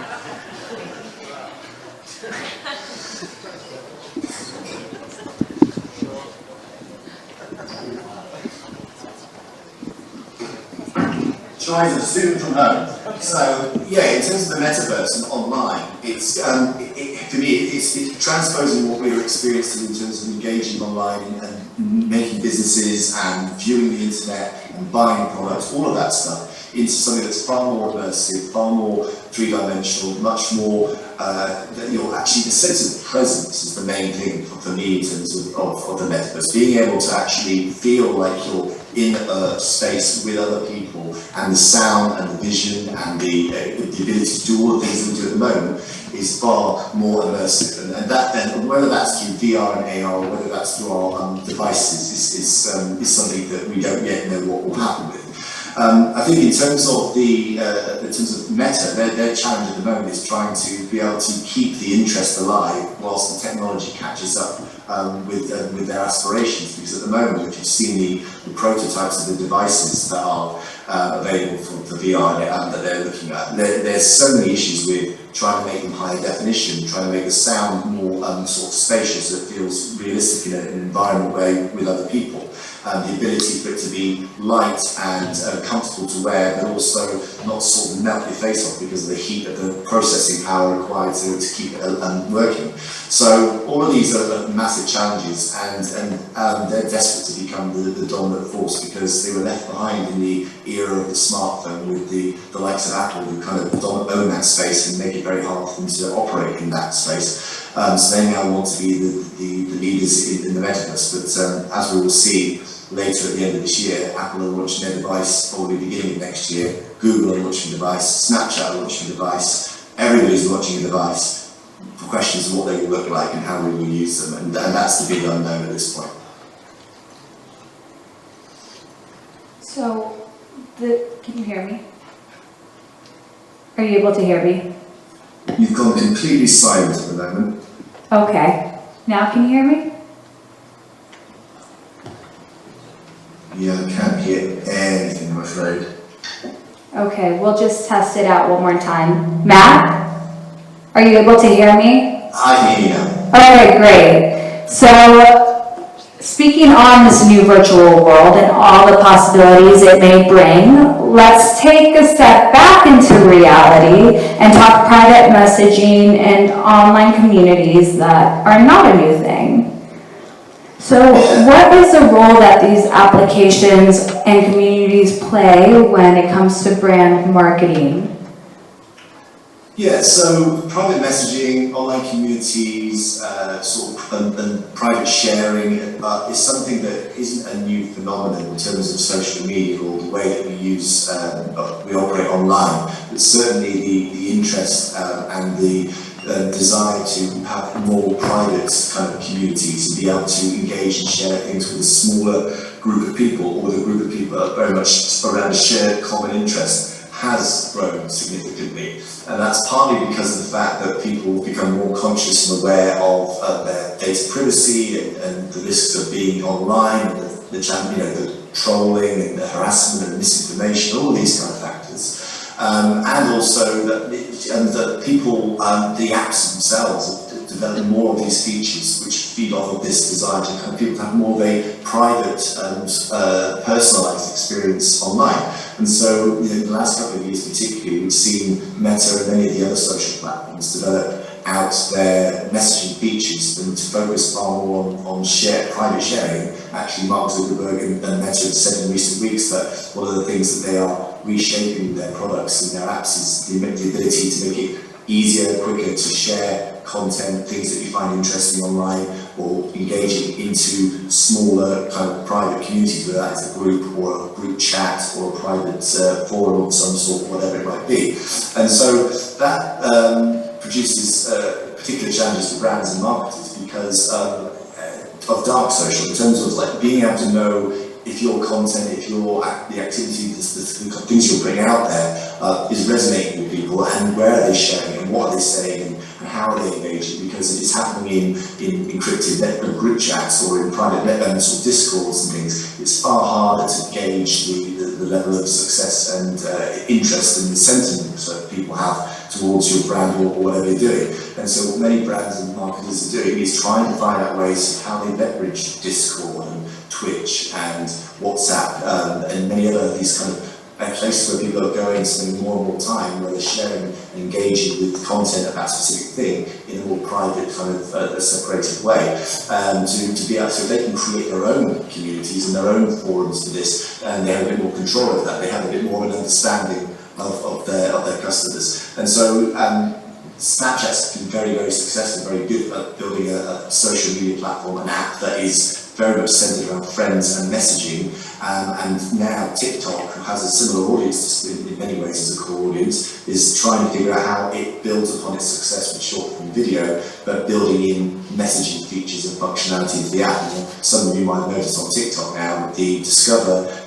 Joys of student from home. So yeah, in terms of the metaverse and online, it's for me it's transposing what we were experiencing in terms of engaging online and making businesses and viewing the internet and buying products, all of that stuff, into something that's far more immersive, far more three-dimensional, much more that you're actually, the sense of presence is the main thing for me in terms of the metaverse. Being able to actually feel like you're in a space with other people, and the sound and the vision and the ability to do all the things that we do at the moment is far more immersive. And that then, whether that's through VR and AR, or whether that's through our devices, is something that we don't yet know what will happen with. I think in terms of Meta, their challenge at the moment is trying to be able to keep the interest alive whilst the technology catches up with their aspirations. Because at the moment, if you've seen the prototypes of the devices that are available for VR that they're looking at, there's so many issues with trying to make them higher definition, trying to make the sound more sort of spacious so it feels realistic in an environment with other people. The ability for it to be light and comfortable to wear, but also not sort of melt your face off because of the heat of the processing power required to keep it working. So all of these are massive challenges, and they're desperate to become the dominant force, because they were left behind in the era of the smartphone with the likes of Apple, who kind of own that space and make it very hard for them to operate in that space. So they now want to be the leaders in the metaverse. But as we will see later at the end of this year, Apple are launching their device, probably beginning of next year. Google are launching a device. Snapchat are launching a device. Everybody's launching a device. The question is what they will look like and how we will use them, and that's the big unknown at this point. So, can you hear me? Are you able to hear me? You've gone completely silent at the moment. Okay. Now can you hear me? Yeah, I can't hear anything, I'm afraid. Okay, we'll just test it out one more time. Matt, are you able to hear me? I hear you now. Okay, great. So, speaking on this new virtual world and all the possibilities it may bring, let's take a step back into reality and talk private messaging and online communities that are not a new thing. So what is the role that these applications and communities play when it comes to brand marketing? Yeah, so private messaging, online communities, and private sharing is something that isn't a new phenomenon in terms of social media or the way that we operate online. But certainly the interest and the desire to have more private kind of communities, to be able to engage and share things with a smaller group of people, or with a group of people that are very much around a shared common interest, has grown significantly. And that's partly because of the fact that people become more conscious and aware of their data privacy and the risks of being online, and the trolling and the harassment and misinformation, all these kind of factors. And also that people, the apps themselves, are developing more of these features which feed off of this desire to kind of people to have more of a private and personalised experience online. And so, in the last couple of years particularly, we've seen Meta and many of the other social platforms develop out their messaging features and to focus far more on private sharing. Actually, Mark Zuckerberg and Meta have said in recent weeks that one of the things that they are reshaping their products and their apps is the ability to make it easier, quicker to share content, things that you find interesting online, or engaging into smaller kind of private communities, whether that's a group or a group chat or a private forum of some sort, whatever it might be. And so that produces particular challenges for brands and marketers because of dark social, in terms of like being able to know if your content, if the activity, the things you're putting out there is resonating with people, and where are they sharing it, and what are they saying, and how are they engaging, because if it's happening in encrypted group chats or in private sort of discords and things, it's far harder to gauge the level of success and interest and sentiment that people have towards your brand or whatever you're doing. And so what many brands and marketers are doing is trying to find out ways of how they leverage Discord and Twitch and WhatsApp and many other these kind of places where people are going, spending more and more time, where they're sharing and engaging with content about a specific thing in a more private kind of separated way, to be able, so they can create their own communities and their own forums for this, and they have a bit more control over that. They have a bit more of an understanding of their customers, and so Snapchat's been very, very successful, very good at building a social media platform, an app that is very much centered around friends and messaging. And now TikTok, who has a similar audience in many ways as a core audience, is trying to figure out how it builds upon its success with short form video, but building in messaging features and functionality into the app. And some of you might have noticed on TikTok now with the Discover,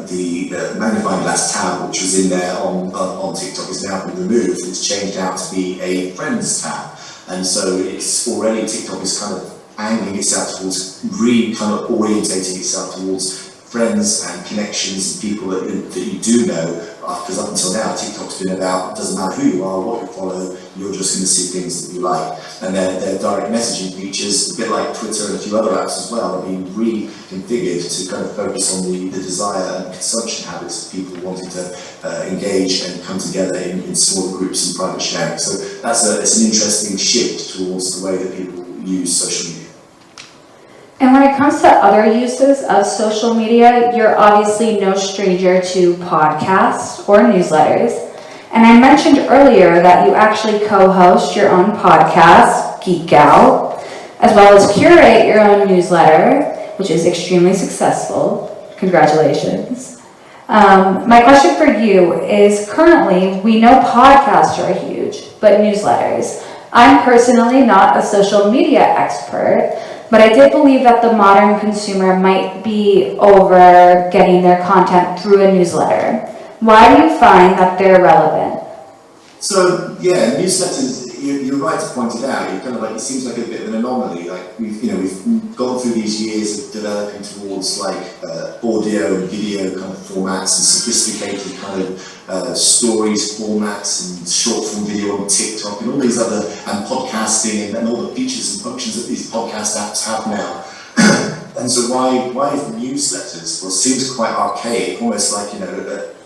the magnifying glass tab, which was in there on TikTok, is now been removed. It's changed out to be a Friends tab. And so it's already, TikTok is kind of angling itself towards, kind of orientating itself towards friends and connections and people that you do know, because up until now TikTok's been about, it doesn't matter who you are, what you follow, you're just going to see things that you like. And their direct messaging features, a bit like Twitter and a few other apps as well, are being reconfigured to kind of focus on the desire and consumption habits of people wanting to engage and come together in smaller groups and private sharing. So it's an interesting shift towards the way that people use social media. And when it comes to other uses of social media, you're obviously no stranger to podcasts or newsletters. And I mentioned earlier that you actually co-host your own podcast, Geek Out, as well as curate your own newsletter, which is extremely successful. Congratulations. My question for you is, currently, we know podcasts are huge, but newsletters. I'm personally not a social media expert, but I did believe that the modern consumer might be over getting their content through a newsletter. Why do you find that they're relevant? So yeah, newsletters, you're right to point it out. It seems like a bit of an anomaly. Like we've gone through these years of developing towards audio and video kind of formats and sophisticated kind of stories formats and short form video on TikTok and all these other, and podcasting and all the features and functions that these podcast apps have now. And so why is newsletters? Well, it seems quite archaic, almost like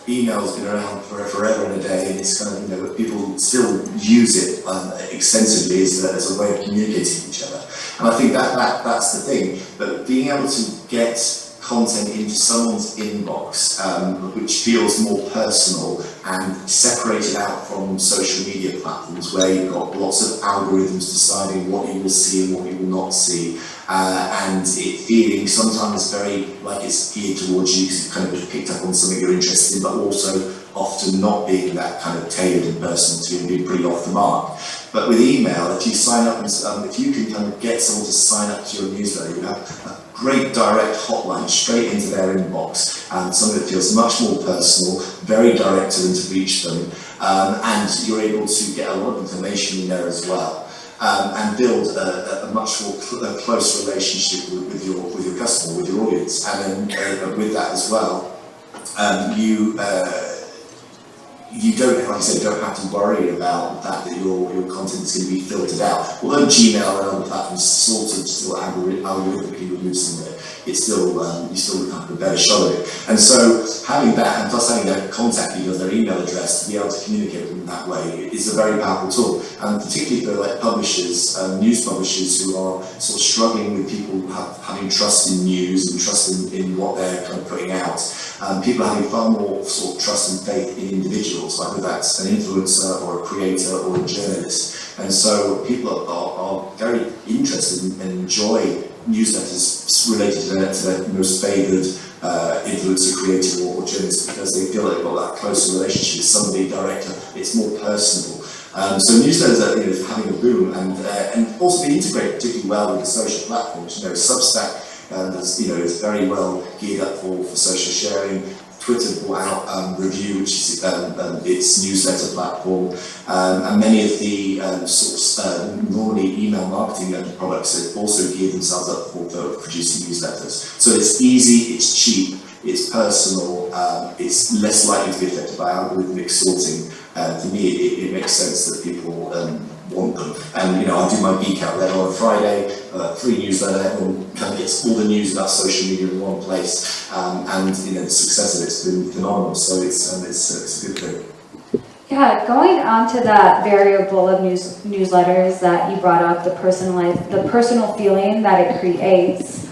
email's been around for forever and a day, and it's kind of people still use it extensively as a way of communicating with each other. And I think that's the thing. But being able to get content into someone's inbox, which feels more personal and separated out from social media platforms where you've got lots of algorithms deciding what you will see and what you will not see, and it feeling sometimes very like it's geared towards you because you've kind of picked up on something you're interested in, but also often not being that kind of tailored and personal to you and being pretty off the mark. But with email, if you sign up, if you can kind of get someone to sign up to your newsletter, you have a great direct hotline straight into their inbox, and something that feels much more personal, very direct to them to reach them, and you're able to get a lot of information in there as well, and build a much more close relationship with your customer, with your audience, and then with that as well, you don't, like I said, don't have to worry about that your content is going to be filtered out. Although Gmail and other platforms sort of still algorithmically remove some of it, it's still you still have a better shot of it. And so having that, and plus having their contact details, their email address, to be able to communicate with them that way is a very powerful tool. And particularly for publishers, news publishers who are sort of struggling with people having trust in news and trust in what they're kind of putting out. People are having far more sort of trust and faith in individuals, whether that's an influencer or a creator or a journalist. And so people are very interested and enjoy newsletters related to their most favoured influencer, creator or journalist, because they feel they've got that closer relationship with somebody director. It's more personal. So newsletters are having a boom, and also they integrate particularly well with the social platforms. Substack is very well geared up for social sharing. Twitter brought out Review, which is its newsletter platform, and many of the normally email marketing products have also geared themselves up for producing newsletters. So it's easy, it's cheap, it's personal, it's less likely to be affected by algorithmic sorting. To me, it makes sense that people want them. And I do my Geek Out there on a Friday, free newsletter. Everyone kind of gets all the news about social media in one place, and the success of it's been phenomenal. So it's a good thing. Yeah, going on to that variable of newsletters that you brought up, the personal feeling that it creates,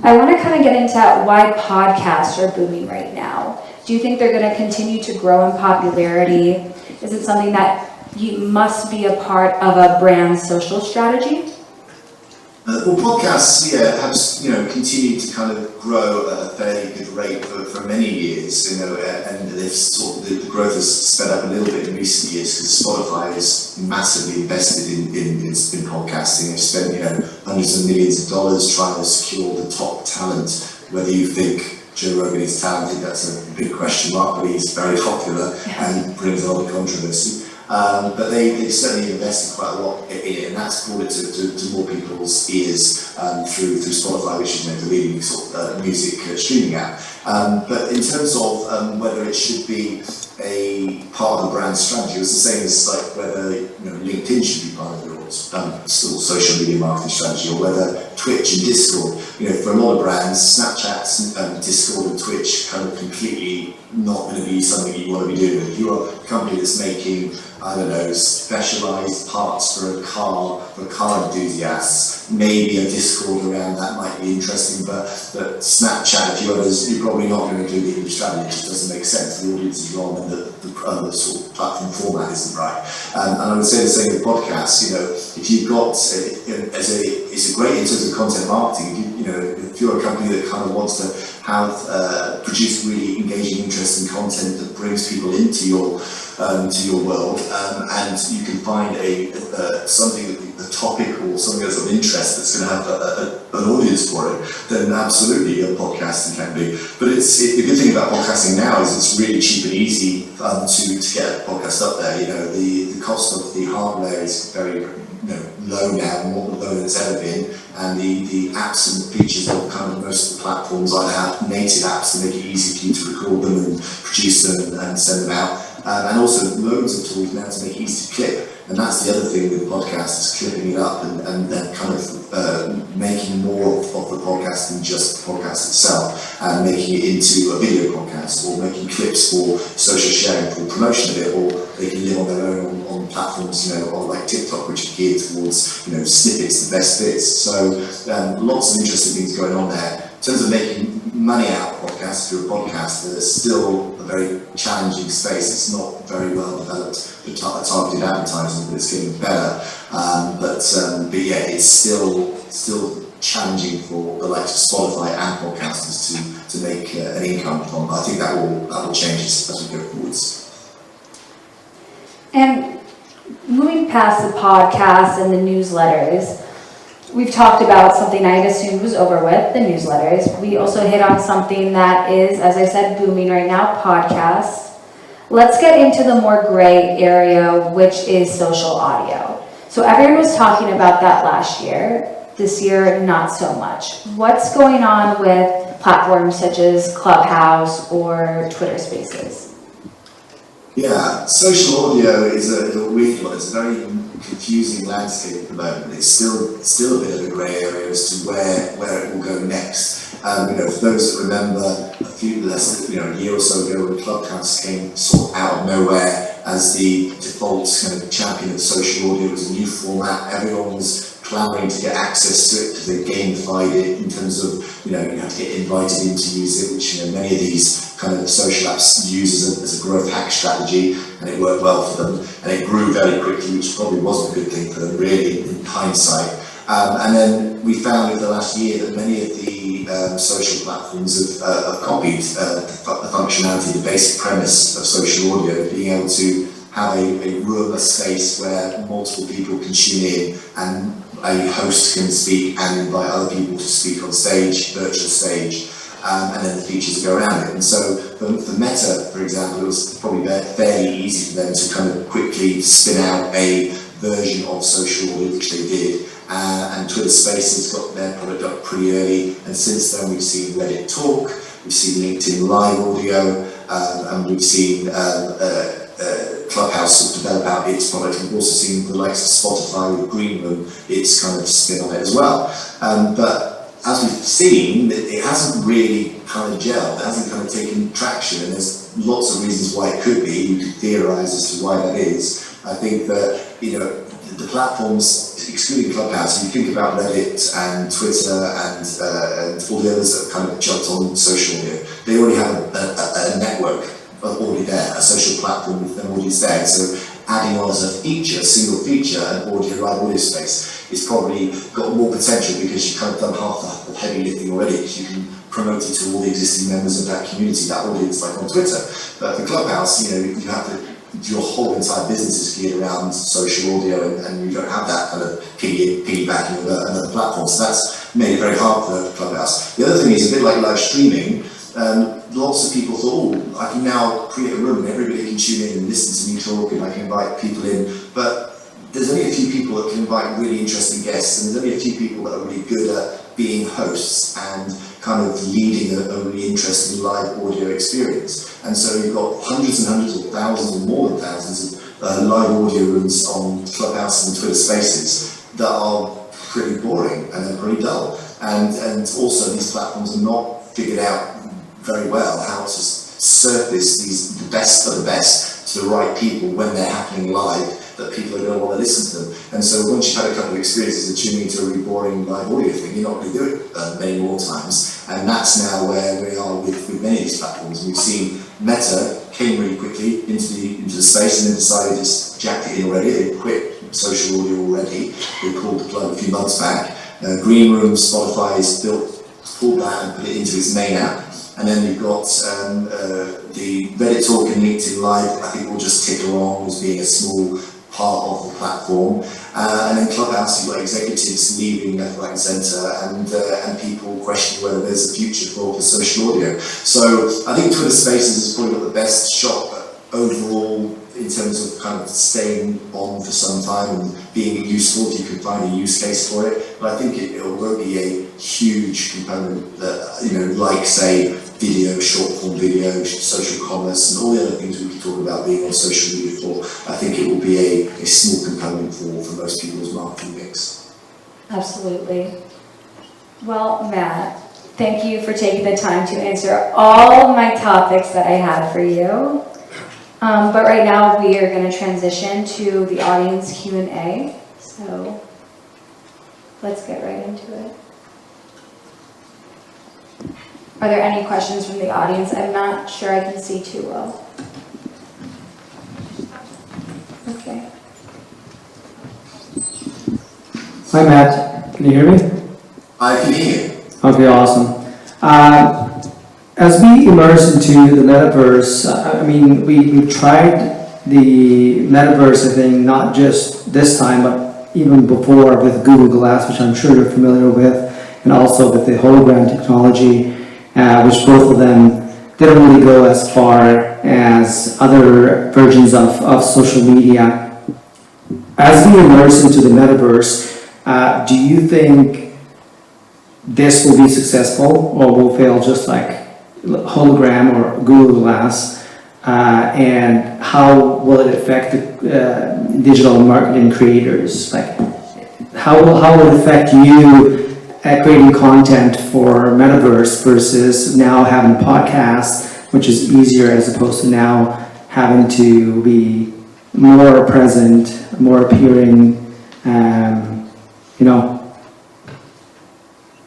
I want to kind of get into why podcasts are booming right now. Do you think they're going to continue to grow in popularity? Is it something that must be a part of a brand's social strategy? Well, podcasts, have continued to kind of grow at a fairly good rate for many years, and they've the growth has sped up a little bit in recent years because Spotify is massively invested in podcasting. They've spent hundreds of millions of dollars trying to secure the top talent. Whether you think Joe Rogan is talented, that's a big question mark, but he's very popular and brings a lot of controversy. But they've certainly invested quite a lot in it, and that's brought it to more people's ears through Spotify, which is the leading sort of music streaming app. But in terms of whether it should be a part of the brand strategy, it's the same as like whether LinkedIn should be part of your still social media marketing strategy, or whether Twitch and Discord. For a lot of brands, Snapchat, Discord and Twitch kind of completely not going to be something you want to be doing. If you're a company that's making, I don't know, specialised parts for car enthusiasts, maybe a Discord around that might be interesting, but Snapchat, a few others, you're probably not going to include it in your strategy. It just doesn't make sense. The audience is wrong and the sort of platform format isn't right. And I would say the same with podcasts. If you've got, it's a great in terms of content marketing. If you're a company that kind of wants to have produce really engaging, interesting content that brings people into your world, and you can find something, a topic or something that's of interest that's going to have an audience for it, then absolutely a podcasting can be. But the good thing about podcasting now is it's really cheap and easy to get a podcast up there. The cost of the hardware is very low now, more low than it's ever been, and the apps and features of kind of most of the platforms either have native apps that make it easy for you to record them and produce them and send them out, and also loads of tools now to make it easy to clip. And that's the other thing with the podcast, is clipping it up and then kind of making more of the podcast than just the podcast itself, and making it into a video podcast, or making clips for social sharing, for promotion of it, or they can live on their own on platforms, or like TikTok, which are geared towards snippets, the best bits. So lots of interesting things going on there. In terms of making money out of podcasts through a podcast, it's still a very challenging space. It's not very well developed for targeted advertising, but it's getting better. But yeah, it's still challenging for the likes of Spotify and podcasters to make an income from. But I think that will change as we go forwards. And moving past the podcast and the newsletters, we've talked about something I assumed was over with, the newsletters. We also hit on something that is, as I said, booming right now, podcasts. Let's get into the more gray area, which is social audio. So everyone was talking about that last year. This year, not so much. What's going on with platforms such as Clubhouse or Twitter Spaces? Yeah, social audio is a weird one. It's a very confusing landscape at the moment. It's still a bit of a grey area as to where it will go next. For those that remember a year or so ago, when Clubhouse came sort of out of nowhere as the default kind of champion of social audio, it was a new format. Everyone was clamoring to get access to it because they gamified it in terms of you have to get invited in to use it, which many of these kind of social apps use as a growth hack strategy, and it worked well for them, and it grew very quickly, which probably wasn't a good thing for them, really, in hindsight. And then we found over the last year that many of the social platforms have copied the functionality, the basic premise of social audio, being able to have a room, a space where multiple people can tune in, and a host can speak and invite other people to speak on stage, virtual stage. And then the features go around it. And so for Meta, for example, it was probably fairly easy for them to kind of quickly spin out a version of social audio, which they did. And Twitter Spaces got their product up pretty early. And since then, we've seen Reddit Talk, we've seen LinkedIn Live Audio, and we've seen Clubhouse develop out its product. We've also seen the likes of Spotify with Green Room, its kind of spin on it as well. But as we've seen, it hasn't really kind of gelled, it hasn't kind of taken traction, and there's lots of reasons why it could be. You could theorise as to why that is. I think that, the platforms, excluding Clubhouse, you think about Reddit and Twitter and all the others that have kind of jumped on social media, they already have a network already there, a social platform with an audience there. So adding on as a feature, a single feature, an live audio space, is probably got more potential because you've kind of done half the heavy lifting already, because you can promote it to all the existing members of that community, that audience, like on Twitter. But for Clubhouse, you have to, your whole entire business is geared around social audio, and you don't have that kind of piggybacking of another platform. So that's made it very hard for Clubhouse. The other thing is, a bit like live streaming, lots of people thought, oh, I can now create a room and everybody can tune in and listen to me talk, and I can invite people in. But there's only a few people that can invite really interesting guests, and there's only a few people that are really good at being hosts and kind of leading a really interesting live audio experience. And so you've got hundreds and hundreds or thousands or more than thousands of live audio rooms on Clubhouse and Twitter Spaces that are pretty boring and they're pretty dull. And also these platforms are not figured out very well how to surface the best of the best to the right people when they're happening live, that people are going to want to listen to them. And so once you've had a couple of experiences of tuning into a really boring live audio thing, you're not going to do it many more times. And that's now where we are with many of these platforms. We've seen Meta came really quickly into the space and then decided to jack it in already. They quit social audio already. They pulled the plug a few months back. Green Room, Spotify has pulled that and put it into its main app. And then you've got the Reddit Talk and LinkedIn Live, I think will just tick along as being a small part of the platform. And then Clubhouse, you've got executives leaving left, right and centre, and people questioning whether there's a future for social audio. So I think Twitter Spaces has probably got the best shot overall in terms of kind of staying on for some time and being useful if you can find a use case for it. But I think it won't be a huge component that, like say video, short form video, social commerce and all the other things we could talk about being on social media for. I think it will be a small component for most people's marketing mix. Absolutely. Well, Matt, thank you for taking the time to answer all of my topics that I had for you. But right now we are going to transition to the audience Q&A. So let's get right into it. Are there any questions from the audience? I'm not sure I can see too well. Okay. Hi Matt, can you hear me? I can hear you. Okay, awesome. As we immerse into the metaverse, we've tried the metaverse, I think, not just this time, but even before with Google Glass, which I'm sure you're familiar with, and also with the hologram technology, which both of them didn't really go as far as other versions of social media. As we immerse into the metaverse, do you think this will be successful or will fail just like hologram or Google Glass? And how will it affect the digital marketing creators? Like, how will it affect you creating content for metaverse versus now having podcasts, which is easier as opposed to now having to be more present, more appearing,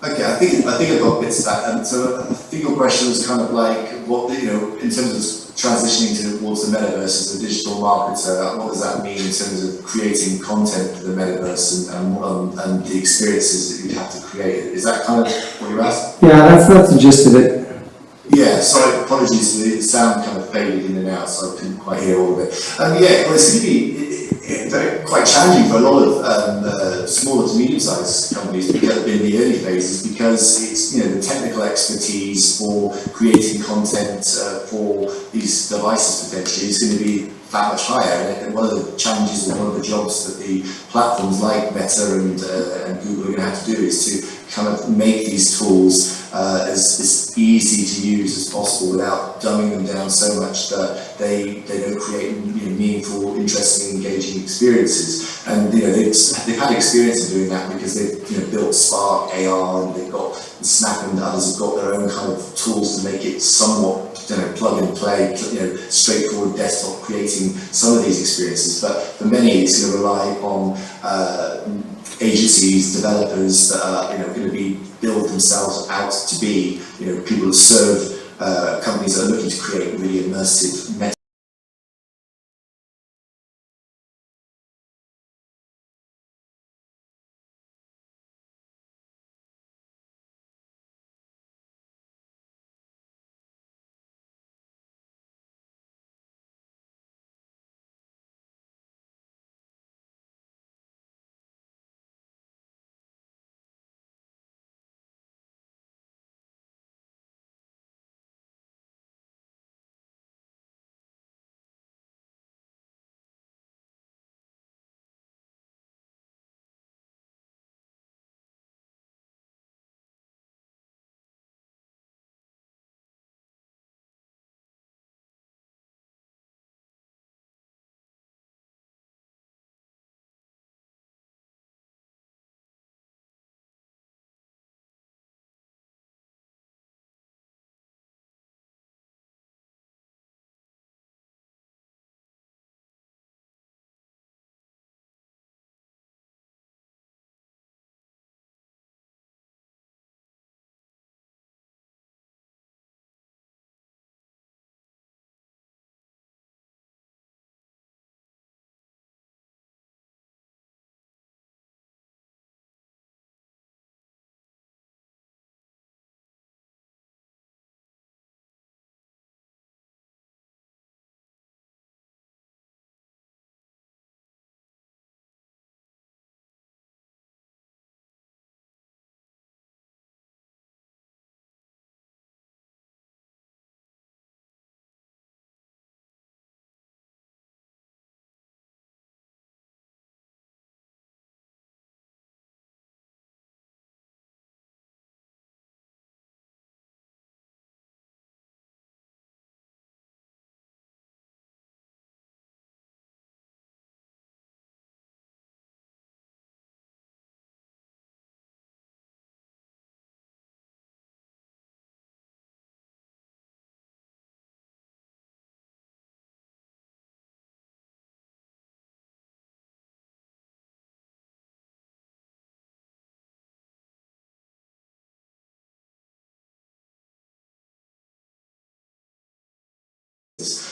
Okay, I think I've got bits of that. And so I think your question was kind of like, what, in terms of transitioning towards the metaverse as a digital marketer, what does that mean in terms of creating content for the metaverse and the experiences that you'd have to create? Is that kind of what you're asking? Yeah, that's the gist of it. Yeah, sorry, apologies, the sound kind of faded in and out, so I couldn't quite hear all of it. Yeah, well, it's going to be quite challenging for a lot of smaller to medium-sized companies in the early phases, because it's the technical expertise for creating content for these devices potentially is going to be that much higher. And one of the challenges and one of the jobs that the platforms like Meta and Google are going to have to do is to kind of make these tools as easy to use as possible without dumbing them down so much that they don't create meaningful, interesting, engaging experiences. And they've had experience of doing that because they've built Spark AR, and they've got Snap, and others have got their own kind of tools to make it somewhat plug and play, straightforward desktop, creating some of these experiences. But for many, it's going to rely on agencies, developers that are going to build themselves out to be people that serve companies that are looking to create really immersive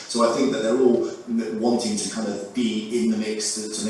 So I think that they're all wanting to kind of be in the mix to